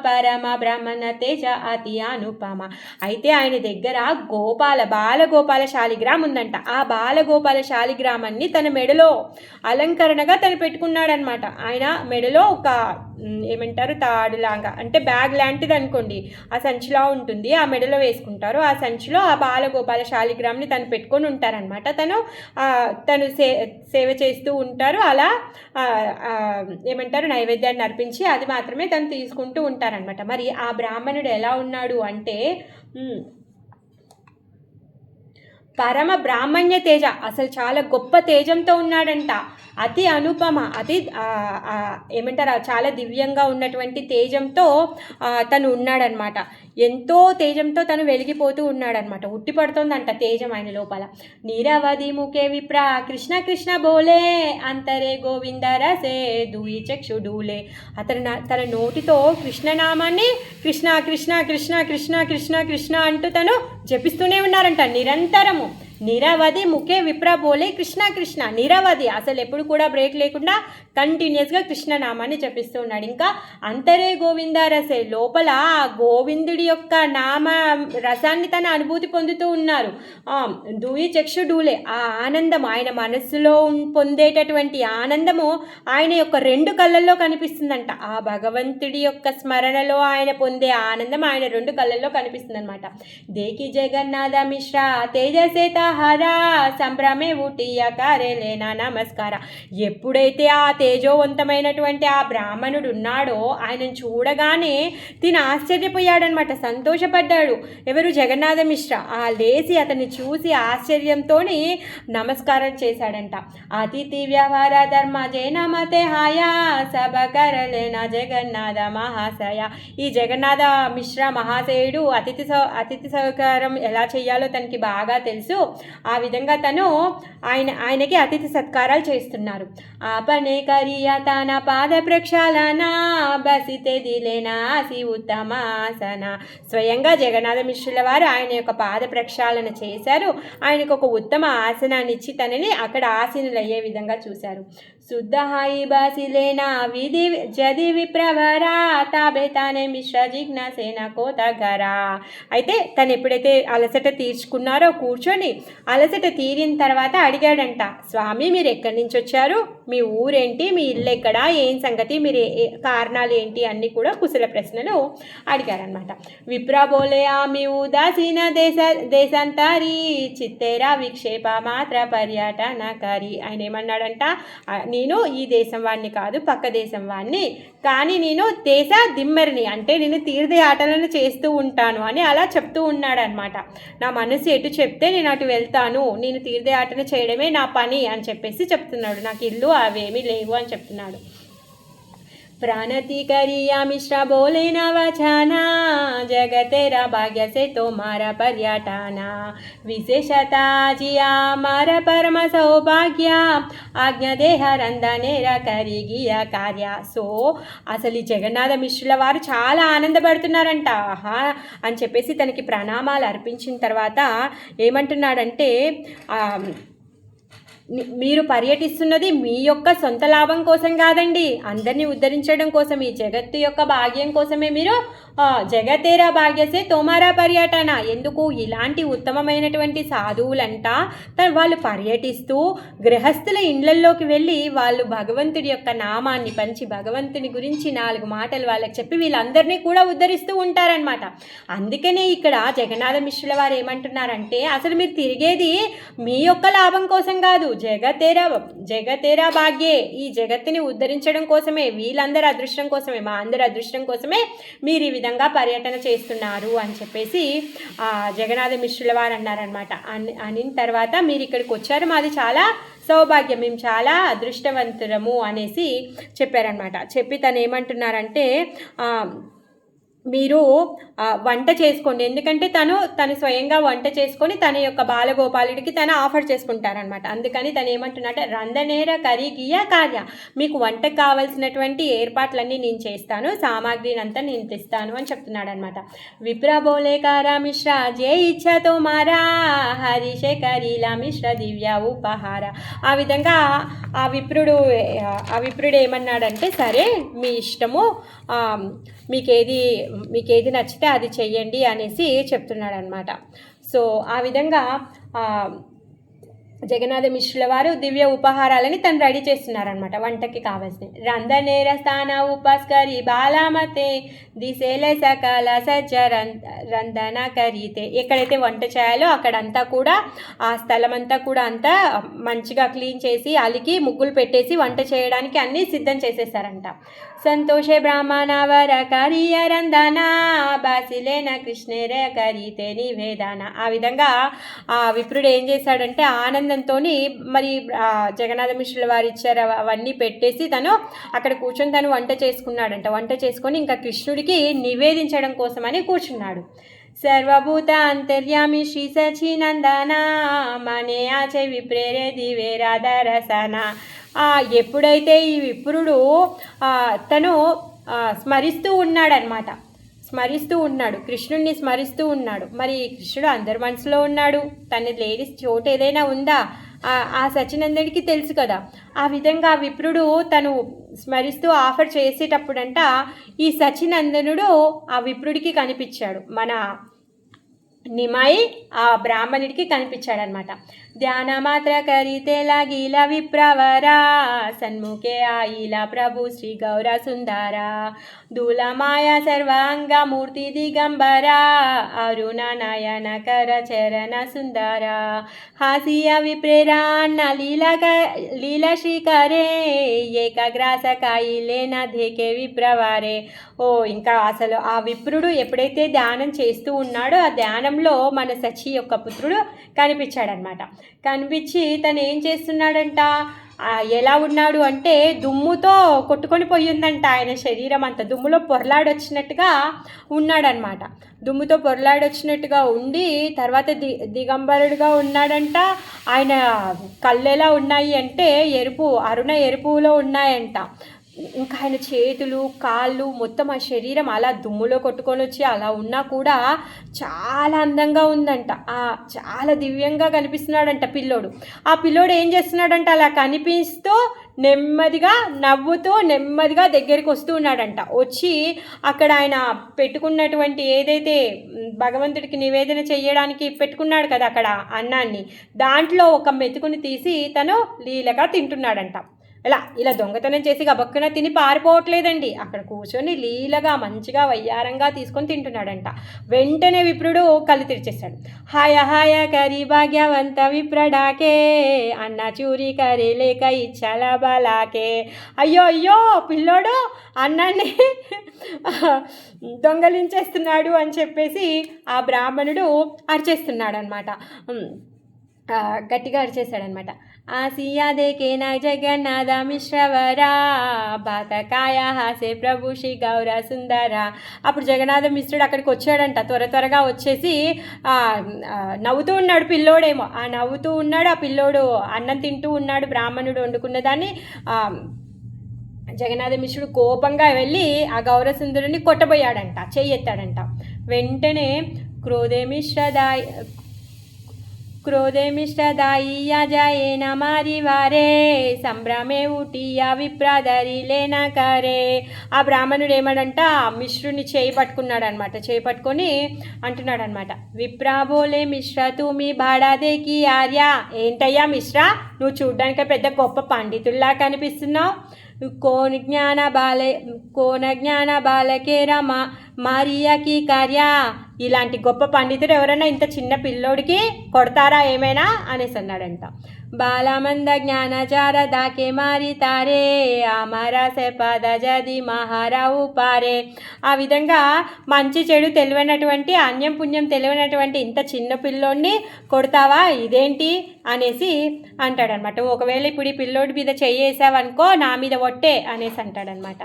పరమ బ్రాహ్మణ తేజ అతి అనుపమ. అయితే ఆయన దగ్గర బాలగోపాల శాలిగ్రామం ఉందంట. ఆ బాలగోపాల శాలిగ్రామాన్ని తన మెడలో అలంకరణగా తను పెట్టుకున్నాడనమాట. ఆయన మెడలో ఒక ఏమంటారు తాడులాగా, అంటే బ్యాగ్ లాంటిది అనుకోండి, ఆ సంచిలో ఉంటుంది, ఆ మెడలో వేసుకుంటారు. ఆ సంచిలో ఆ బాలగోపాల శాలిగ్రామ్ని తను పెట్టుకొని ఉంటారనమాట. తను సేవ చేస్తూ ఉంటారు. అలా ఏమంటారు నైవేద్యాన్ని అర్పించి అది మాత్రమే తను తీసుకుంటూ ఉంటారనమాట. మరి ఆ బ్రాహ్మణుడు ఎలా ఉన్నాడు అంటే పరమ బ్రాహ్మణ్య తేజ, అసలు చాలా గొప్ప తేజంతో ఉన్నాడంట. అతి అనుపమ, అతి ఏమంటారు చాలా దివ్యంగా ఉన్నటువంటి తేజంతో తను ఉన్నాడనమాట. ఎంతో తేజంతో తను వెలిగిపోతూ ఉన్నాడనమాట. ఉట్టి పడుతుందంట తేజం ఆయన లోపల. నీరవధి ముఖే విప్ర కృష్ణ కృష్ణ బోలే అంతరే గోవింద రసే దూయి చక్షుడూలే. తన నోటితో కృష్ణనామాన్ని కృష్ణ కృష్ణ కృష్ణ కృష్ణ కృష్ణ కృష్ణ అంటూ తను జపిస్తూనే ఉన్నారంట నిరంతరము. నిరవధి ముఖే విప్ర బోలే కృష్ణ కృష్ణ, నిరవధి, అసలు ఎప్పుడు కూడా బ్రేక్ లేకుండా కంటిన్యూస్గా కృష్ణనామాన్ని జపిస్తూ ఉన్నాడు. ఇంకా అంతరే గోవింద రసే, లోపల గోవిందుడి యొక్క నామ రసాన్ని తన అనుభూతి పొందుతూ ఉన్నారు. దూయి చక్షుడూలే, ఆ ఆనందం ఆయన మనస్సులో పొందేటటువంటి ఆనందము ఆయన యొక్క 2 కళ్ళల్లో కనిపిస్తుందంట. ఆ భగవంతుడి యొక్క స్మరణలో ఆయన పొందే ఆనందం ఆయన 2 కళ్ళల్లో కనిపిస్తుందన్నమాట. దేకి జగన్నాథ మిశ్రా తేజసేత హరా సంభ్రమే ఊటియ కారేలేనా నమస్కార. ఎప్పుడైతే ఆ తేజోవంతమైనటువంటి ఆ బ్రాహ్మణుడు ఉన్నాడో ఆయనను చూడగానే తిని ఆశ్చర్యపోయాడనమాట, సంతోషపడ్డాడు. ఎవరు? జగన్నాథ మిశ్రా. ఆ లేచి అతన్ని చూసి ఆశ్చర్యంతో నమస్కారం చేశాడంట. అతిథి వ్యవహార ధర్మ జైనమతే హాయా సభ కరలేనా జగన్నాథ మహాశయ. ఈ జగన్నాథ మిశ్రా మహాశయుడు అతిథి సహకారం ఎలా చేయాలో తనకి బాగా తెలుసు. ఆ విధంగా తను ఆయనకి అతిథి సత్కారాలు చేస్తున్నారు. ఆపనే కరియా తన పాద ప్రక్షాళన బసితే దిలేనా ఆసి ఉత్తమాసన. స్వయంగా జగన్నాథ మిశ్రుల వారు ఆయన యొక్క పాద ప్రక్షాళన చేశారు. ఆయనకు ఒక ఉత్తమ ఆసనాన్ని ఇచ్చి తనని అక్కడ ఆసీనులయ్యే విధంగా చూశారు. शुद्धहाई बासिलेना विधि जदि విప్రవరా తాబేతానే మిశ్ర జిజ్ఞాసేన కోతగరా. అయితే తను ఎప్పుడైతే అలసట తీర్చుకున్నారో కూర్చొని అలసట తీరిన తర్వాత అడిగాడంట, స్వామి మీరు ఎక్కడి నుంచి వచ్చారు, మీ ఊరేంటి, మీ ఇల్లు ఎక్కడ, ఏం సంగతి, మీరు కారణాలు ఏంటి అన్నీ కూడా కుశల ప్రశ్నలు అడిగారనమాట. విప్ర బోలే ఆమె ఉదాసీన దేశంతారి చిత్తేరా విక్షేప మాత్ర పర్యటనకారి. ఆయన ఏమన్నాడంట, నేను ఈ దేశం వాడిని కాదు, పక్క దేశం వాడిని, కానీ నేను దేశ దిమ్మరిని, అంటే నేను తీర్థయాటలను చేస్తూ ఉంటాను అని అలా చెప్తూ ఉన్నాడు అనమాట. నా మనసు ఎటు చెప్తే నేను అటు వెళ్తాను, నేను తీర్థయాటన చేయడమే నా పని అని చెప్పేసి చెప్తున్నాడు. నాకు ఇల్లు అవేమీ లేవు అని చెప్తున్నాడు. प्राणति करिया मिश्रा बोले न वचना जगतेरा भाग्य से तुम्हारा पर्यटना विशेषता जिया मारा परम सौभाग्य आज्ञा దేహరందనేరా కరిగియా కార్య. సో అసలు ఈ జగన్నాథ మిశ్రుల వారు చాలా ఆనందపడుతున్నారంట. ఆహా అని చెప్పేసి తనకి ప్రణామాలు అర్పించిన తర్వాత ఏమంటున్నాడంటే, మీరు పర్యటిస్తున్నది మీ యొక్క సొంత లాభం కోసం కాదండి, అందరినీ ఉద్ధరించడం కోసం, ఈ జగత్తు యొక్క భాగ్యం కోసమే మీరు జగతేరా భాగ్యసే తోమారా పర్యటన. ఎందుకు ఇలాంటి ఉత్తమమైనటువంటి సాధువులంట వాళ్ళు పర్యటిస్తూ గృహస్థుల ఇండ్లల్లోకి వెళ్ళి వాళ్ళు భగవంతుడి యొక్క నామాన్ని పంచి భగవంతుని గురించి 4 మాటలు వాళ్ళకి చెప్పి వీళ్ళందరినీ కూడా ఉద్ధరిస్తూ ఉంటారనమాట. అందుకనే ఇక్కడ జగన్నాథ మిశ్రుల వారు ఏమంటున్నారంటే, అసలు మీరు తిరిగేది మీ యొక్క లాభం కోసం కాదు, జగతేరా భాగ్యే, ఈ జగత్తుని ఉద్ధరించడం కోసమే, వీళ్ళందరి అదృష్టం కోసమే, మా అందరి అదృష్టం కోసమే మీరు ఈ విధంగా పర్యటన చేస్తున్నారు అని చెప్పేసి జగన్నాథ మిశ్రుల వారు అన్నారనమాట. అనిన తర్వాత మీరు ఇక్కడికి వచ్చారు, మాది చాలా సౌభాగ్యం, మేము చాలా అదృష్టవంతులము అనేసి చెప్పారనమాట. చెప్పి తను ఏమంటున్నారంటే, మీరు వంట చేసుకోండి, ఎందుకంటే తను స్వయంగా వంట చేసుకొని తన యొక్క బాలగోపాలుడికి తను ఆఫర్ చేసుకుంటారనమాట. అందుకని తను ఏమంటున్నట్టే, రందనేర కరిగియ కార్య, మీకు వంటకు కావాల్సినటువంటి ఏర్పాట్లన్నీ నేను చేస్తాను, సామాగ్రిని అంతా నేను తెస్తాను అని చెప్తున్నాడు అనమాట. విప్ర బోలేకారా మిశ్ర జే ఇచ్ఛతో మారా హరిషే కరీలా మిశ్ర దివ్య ఉపహార. ఆ విధంగా ఆ విప్రుడు ఏమన్నాడంటే, సరే మీ ఇష్టము, మీకేది నచ్చితే అది చెయ్యండి అనేసి చెప్తున్నాడు అనమాట. సో ఆ విధంగా జగన్నాథ మిశ్రుల వారు దివ్య ఉపహారాలని తను రెడీ చేస్తున్నారనమాట వంటకి కావాల్సినవి. రంధనేర స్థాన ఉపస్కరి బాలామతే దిశేలే సకాల సజ్జ రంధన కరీతే. ఎక్కడైతే వంట చేయాలో అక్కడంతా కూడా ఆ స్థలం అంతా కూడా అంతా మంచిగా క్లీన్ చేసి అలికి ముగ్గులు పెట్టేసి వంట చేయడానికి అన్నీ సిద్ధం చేసేసారంట. సంతోషే బ్రాహ్మణవర కరియ రంధన బాసిలేన కృష్ణేర కరీతే నివేదన. ఆ విధంగా ఆ విప్రుడు ఏం చేశాడంటే ఆనందంతో మరి జగన్నాథ మిశ్రుల వారు ఇచ్చారు అవన్నీ పెట్టేసి తను అక్కడ కూర్చొని తను వంట చేసుకున్నాడంట. వంట చేసుకొని ఇంకా కృష్ణుడికి నివేదించడం కోసమని కూర్చున్నాడు. సర్వభూత అంతర్యామి శ్రీ సచినందన మనే ఆచే విప్రేరే దివేరాధరసన. ఎప్పుడైతే ఈ విప్రుడు తను స్మరిస్తూ ఉన్నాడు, కృష్ణుడిని స్మరిస్తూ ఉన్నాడు. మరి కృష్ణుడు అందరి మనసులో ఉన్నాడు, తన లేని చోటు ఏదైనా ఉందా ఆ సచినందుడికి తెలుసు కదా. ఆ విధంగా విప్రుడు తను స్మరిస్తూ ఆఫర్ చేసేటప్పుడంట ఈ సచినందనుడు ఆ విప్రుడికి కనిపించాడు, మన నిమాయి ఆ బ్రాహ్మణుడికి కనిపించాడనమాట. ధ్యాన మాత్ర కరితే లాగీలా విప్రవరా సన్ముఖే ఆయిలా ప్రభు శ్రీ గౌర సుందర దూల మాయా సర్వాంగ మూర్తి దిగంబరా అరుణ నయన కర చరణ సుందర హాసియ విప్రేరాన్న లీల శ్రీకరే ఏకగ్రాస కాయిలేన ధేకే విప్రవారే. ఇంకా అసలు ఆ విప్రుడు ఎప్పుడైతే ధ్యానం చేస్తూ ఉన్నాడో ఆ ధ్యానంలో మన సచి యొక్క పుత్రుడు కనిపించాడనమాట. కనిపించి తను ఏం చేస్తున్నాడంట, ఎలా ఉన్నాడు అంటే దుమ్ముతో కొట్టుకొని పోయిందంట ఆయన శరీరం అంతా, దుమ్ములో పొరలాడొచ్చినట్టుగా ఉన్నాడనమాట. దుమ్ముతో పొరలాడొచ్చినట్టుగా ఉండి తర్వాత దిగంబరుడుగా ఉన్నాడంట. ఆయన కళ్ళు ఎలా ఉన్నాయి అంటే అరుణ ఎరుపులో ఉన్నాయంట. ఇంకా ఆయన చేతులు కాళ్ళు మొత్తం ఆ శరీరం అలా దుమ్ములో కొట్టుకొని వచ్చి అలా ఉన్నా కూడా చాలా అందంగా ఉందంట. చాలా దివ్యంగా కనిపిస్తున్నాడంట పిల్లోడు. ఆ పిల్లోడు ఏం చేస్తున్నాడంట, అలా కనిపిస్తూ నెమ్మదిగా నవ్వుతూ నెమ్మదిగా దగ్గరికి వస్తూ ఉన్నాడంట. వచ్చి అక్కడ ఆయన పెట్టుకున్నటువంటి ఏదైతే భగవంతుడికి నివేదన చేయడానికి పెట్టుకున్నాడు కదా అక్కడ అన్నాన్ని, దాంట్లో ఒక మెతుకుని తీసి తను లీలగా తింటున్నాడంట. ఇలా దొంగతనం చేసి గబక్కున తిని పారిపోవట్లేదండి, అక్కడ కూర్చొని లీలగా మంచిగా వయ్యారంగా తీసుకొని తింటున్నాడంట. వెంటనే విప్రుడు కళ్ళు తెరిచేశాడు. హాయ హాయ కరి భాగ్యవంత విప్రడాకే అన్న చూరి కరి లేక ఇచ్చల బలాకే. అయ్యో అయ్యో పిల్లోడు అన్నాన్ని దొంగలించేస్తున్నాడు అని చెప్పేసి ఆ బ్రాహ్మణుడు అరిచేస్తున్నాడు అనమాట. గట్టిగా అరిచేశాడనమాట. ఆసియా దేకేనా జగన్నాథ మిశ్రవరా బాతకాయ హాసే ప్రభు శ్రీ గౌర సుందర. అప్పుడు జగన్నాథ మిశ్రుడు అక్కడికి వచ్చాడంట. త్వరగా వచ్చేసి నవ్వుతూ ఉన్నాడు పిల్లోడేమో. నవ్వుతూ ఉన్నాడు ఆ పిల్లోడు, అన్నం తింటూ ఉన్నాడు. బ్రాహ్మణుడు వండుకున్న దాన్ని జగన్నాథ మిశ్రుడు కోపంగా వెళ్ళి ఆ గౌరసుందరుని కొట్టబోయాడంట, చెయ్యెత్తాడంట. వెంటనే क्रोधे मिष्टदायिया जाए न मारी वारे సంభ్రమే ఉటియా విప్రాదరి లేనా కరే. ఆ బ్రాహ్మణుడు ఏమడంట, మిశ్రుని చేయి పట్టుకున్నాడు అనమాట. చేయి పట్టుకొని అంటున్నాడు అనమాట. విప్రా బోలే మిశ్ర తుమి భాడాదేకి ఆర్య. ఏంటయ్యా మిశ్రా, నువ్వు చూడ్డానికి పెద్ద గొప్ప పండితుల్లా కనిపిస్తున్నావు. కోన జ్ఞాన బాలకే రమ మారియాకి కార్య. ఇలాంటి గొప్ప పండితుడు ఎవరైనా ఇంత చిన్న పిల్లోడికి కొడతారా ఏమైనా అనేసి అన్నాడంట. బాలమంద జ్ఞానచార దాకే మారి తారే ఆమారా సెపద జది మహారావు పారే. ఆ విధంగా మంచి చెడు తెలివైనటువంటి అన్యం పుణ్యం తెలివైనటువంటి ఇంత చిన్న పిల్లోడిని కొడతావా, ఇదేంటి అనేసి అంటాడనమాట. ఒకవేళ ఇప్పుడు ఈ పిల్లోడి మీద చెయ్యేసావనుకో నా మీద ఒట్టే అనేసి అంటాడనమాట.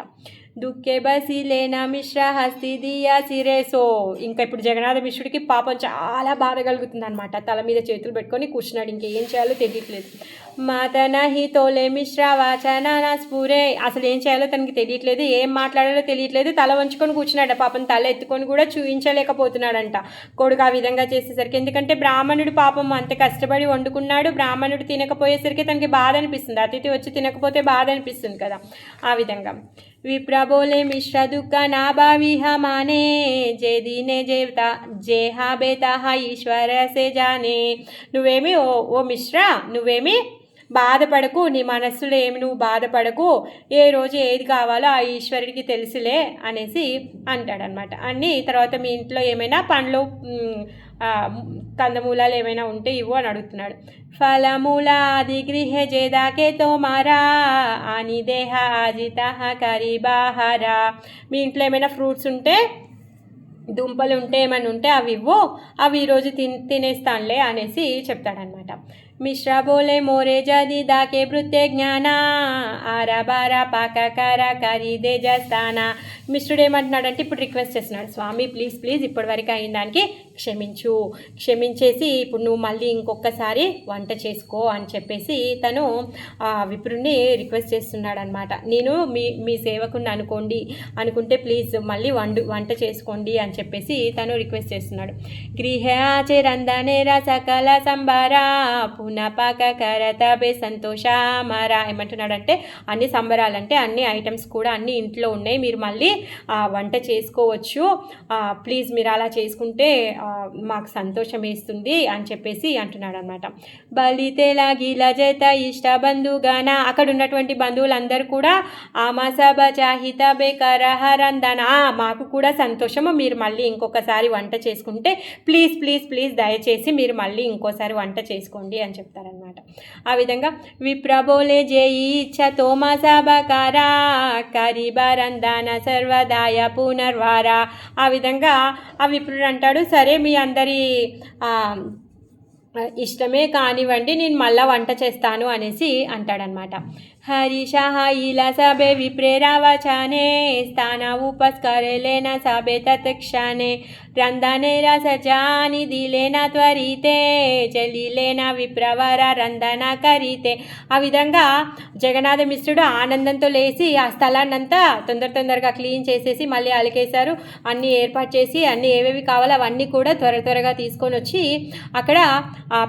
దుఃఖే బసి లేనా మిశ్ర హస్తి దియా సిరేసో. ఇంకా ఇప్పుడు జగన్నాథ మిశ్రుడికి పాపం చాలా బాధ కలుగుతుంది అనమాట. తల మీద చేతులు పెట్టుకొని కూర్చున్నాడు, ఇంకేం చేయాలో తెలియట్లేదు. మాతనహి తోలే మిశ్ర వాచన స్ఫూరే. అసలు ఏం చేయాలో తనకి తెలియట్లేదు, ఏం మాట్లాడాలో తెలియట్లేదు. తల వంచుకొని కూర్చున్నాడు. పాపం తల ఎత్తుకొని కూడా చూయించలేకపోతున్నాడంట కొడుకు ఆ విధంగా చేసేసరికి. ఎందుకంటే బ్రాహ్మణుడు పాపం అంత కష్టపడి వండుకున్నాడు, బ్రాహ్మణుడు తినకపోయేసరికి తనకి బాధ అనిపిస్తుంది. అతిథి వచ్చి తినకపోతే బాధ అనిపిస్తుంది కదా, ఆ విధంగా. विप्र बोले मिश्र दुख ना भावी हमाने जे दीने जेवता जे हा बेता हा ईश्वर से जाने. నువ్వేమి ఓ మిశ్రా, నువ్వేమి బాధపడకు, నీ మనస్సులో ఏమి నువ్వు బాధపడకు, ఏ రోజు ఏది కావాలో ఆ ఈశ్వరుడికి తెలుసులే అనేసి అంటాడనమాట. అన్ని తర్వాత మీ ఇంట్లో ఏమైనా పండ్లు కందమూలాలు ఏమైనా ఉంటే ఇవ్వు అని అడుగుతున్నాడు. ఫలమూలాది గృహే జేదాకే తోమారా అని దేహ అజిత కరీబాహారా. మీ ఇంట్లో ఏమైనా ఫ్రూట్స్ ఉంటే, దుంపలు ఉంటే ఏమైనా ఉంటే అవి ఇవ్వు, అవి ఈరోజు తినేస్తానులే అనేసి చెప్తాడనమాట. మిశ్రా బోలే మోరే జది దాకే వృత్తే జ్ఞాన ఆరా బారా పాకకార ఖరీదే జస్తాన. మిశ్రుడు ఏమంటున్నాడంటే ఇప్పుడు రిక్వెస్ట్ చేస్తున్నాడు, స్వామి ప్లీజ్ ఇప్పటివరకు అయిన దానికి క్షమించేసి ఇప్పుడు నువ్వు మళ్ళీ ఇంకొకసారి వంట చేసుకో అని చెప్పేసి తను విప్రుడిని రిక్వెస్ట్ చేస్తున్నాడు అనమాట. నేను మీ సేవకుని అనుకుంటే ప్లీజ్ మళ్ళీ వంట చేసుకోండి అని చెప్పేసి తను రిక్వెస్ట్ చేస్తున్నాడు. గృహాచరందనేరా సకల సంబారా పునపాక కరతబే సంతోష మరా. ఏమంటున్నాడంటే అన్ని సంబరాలంటే అన్ని ఐటమ్స్ కూడా అన్ని ఇంట్లో ఉన్నాయి, మీరు మళ్ళీ వంట చేసుకోవచ్చు, ప్లీజ్ మీరు అలా చేసుకుంటే మాకు సంతోషం వేస్తుంది అని చెప్పేసి అంటున్నాడు అనమాట. బలితేలా గీల చేత ఇష్ట బంధుగాన. అక్కడ ఉన్నటువంటి బంధువులందరూ కూడా ఆమాసభ చాహిత బేకరహరందన. మాకు కూడా సంతోషము, మీరు మళ్ళీ ఇంకొకసారి వంట చేసుకుంటే ప్లీజ్ దయచేసి మీరు మళ్ళీ ఇంకోసారి వంట చేసుకోండి అని చెప్తారనమాట. ఆ విధంగా విప్రబోలే జేయి ఇచ్చ తోమాసభకారా కరిబరందాన సర్వదాయ పునర్వారా. ఆ విధంగా ఆ విప్రుడు అంటాడు, సరే మీ అందరి ఇష్టమే కానివ్వండి, నేను మళ్ళీ వంట చేస్తాను అనేసి అంటాడనమాట. हरिषः इला सबे विप्रेरावचाने स्थाना उपस्करेलेन सबे तत्क्षणे రందనేర సజాని దిలేన త్వరితే చెలిలేన విప్రవర రందన కరితే. ఆ విధంగా జగన్నాథ మిశ్రుడు ఆనందంతో లేచి ఆ స్థలాన్నంతా తొందరగా క్లీన్ చేసేసి మళ్ళీ అలికేశారు. అన్నీ ఏర్పాటు చేసి అన్నీ ఏవేవి కావాలో అవన్నీ కూడా త్వరగా తీసుకొని వచ్చి అక్కడ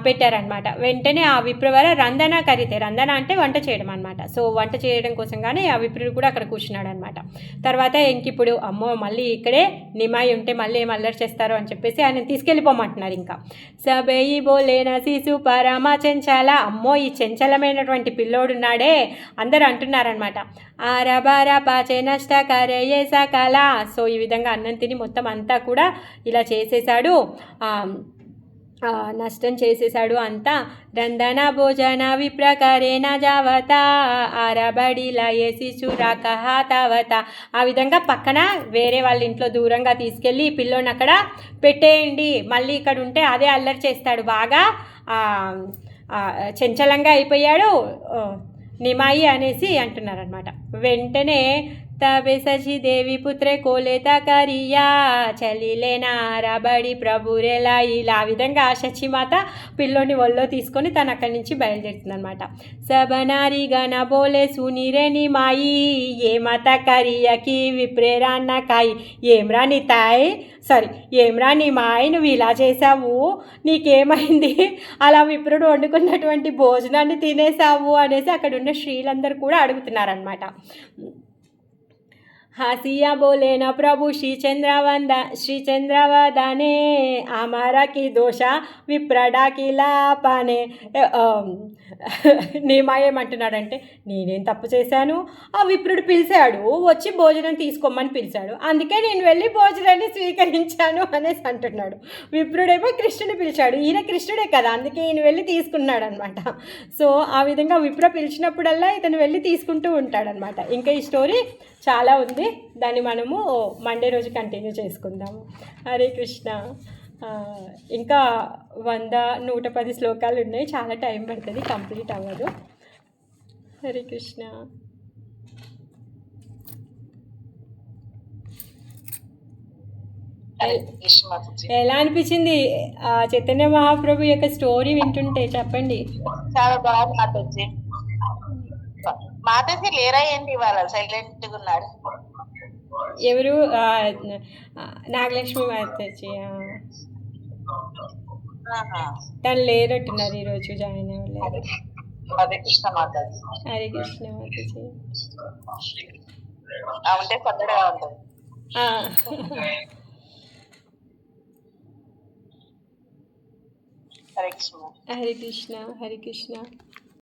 పెట్టారనమాట. వెంటనే ఆ విప్రవర రందన కరితే, రందన అంటే వంట చేయడం అనమాట. సో వంట చేయడం కోసంగానే ఆ విప్రుడు కూడా అక్కడ కూర్చున్నాడు అనమాట. తర్వాత ఇంకిప్పుడు అమ్మో మళ్ళీ ఇక్కడే నిమాయి ఉంటే మళ్ళీ ఏం అల్లరి చేస్తారు అని చెప్పేసి ఆయన తీసుకెళ్ళిపోమంటున్నారు. ఇంకా సబేయి బోలేన శిశు పరమ చెంచల, అమ్మో ఈ చంచలమైనటువంటి పిల్లోడున్నాడే అందరూ అంటున్నారనమాట. ఆరబార పాచే నష్ట కరయే సకల. సో ఈ విధంగా అన్నం తిని మొత్తం అంతా కూడా ఇలా చేసేసాడు, నష్టం చేసేసాడు అంతా. రందన భోజన విప్రకారేణ జావత ఆరబడిలా ఏసి చురాకహ తావత. ఆ విధంగా పక్కన వేరే వాళ్ళ ఇంట్లో దూరంగా తీసుకెళ్ళి పిల్లోని అక్కడ పెట్టేయండి, మళ్ళీ ఇక్కడ ఉంటే అదే అల్లరి చేస్తాడు, బాగా చంచలంగా అయిపోయాడు నిమాయి అనేసి అంటున్నారనమాట. వెంటనే తబే సచి దేవి పుత్రే కోలేత కరియా చలిలేనా రబడి ప్రభురేలా. ఇలా ఆ విధంగా శచిమాత పిల్లోని ఒళ్ళో తీసుకొని తను అక్కడి నుంచి బయలుదేరుతుందనమాట. సబనారి గణ బోలే సునీరే నిమాయి ఏ మత కరియకి విప్రేరాన్న కాయి. ఏమ్రా నీ తాయ్ ఏమ్రా నీ మాయి నువ్వు ఇలా చేసావు, నీకేమైంది, అలా విప్రుడు వండుకున్నటువంటి భోజనాన్ని తినేసావు అనేసి అక్కడ ఉన్న స్త్రీలందరూ కూడా అడుగుతున్నారనమాట. हासिया बोले न प्रभु श्री चंद्रवदाने हमारा की दोषा विप्रडा की लापाने. నేమా ఏమంటున్నాడంటే నేనేం తప్పు చేశాను, ఆ విప్రుడు పిలిచాడు, వచ్చి భోజనం తీసుకోమని పిలిచాడు, అందుకే నేను వెళ్ళి భోజనాన్ని స్వీకరించాను అనేసి అంటున్నాడు. విప్రుడేమో కృష్ణుని పిలిచాడు, ఈయన కృష్ణుడే కదా, అందుకే ఈయన వెళ్ళి తీసుకున్నాడు అనమాట. సో ఆ విధంగా విప్ర పిలిచినప్పుడల్లా ఇతను వెళ్ళి తీసుకుంటూ ఉంటాడనమాట. ఇంకా ఈ స్టోరీ చాలా ఉంది, దాన్ని మనము మండే రోజు కంటిన్యూ చేసుకుందాము. హరే కృష్ణ. ఇంకా 100-110 శ్లోకాలు ఉన్నాయి, చాలా టైం పడుతుంది, కంప్లీట్ అవ్వదు. హరే కృష్ణ. ఎలా అనిపించింది చైతన్య మహాప్రభు యొక్క స్టోరీ వింటుంటే చెప్పండి. చాలా బాగుంది మాతాజీ. మాతాజీ లేరా ఏంటి ఇవాళ, సైలెంట్ గా ఉన్నాడు. ఎవరు? నాగలక్ష్మి మాతాజీ. తను లేరట్టున్నారు ఈరోజు, జాయిన్ అవ్వలేదు. హరే కృష్ణ మాతాజీ. హరే కృష్ణ మాతాజీ. ఉంటే కొత్తగా ఉంటుంది. హరే కృష్ణ. హరే కృష్ణ. హరే కృష్ణ.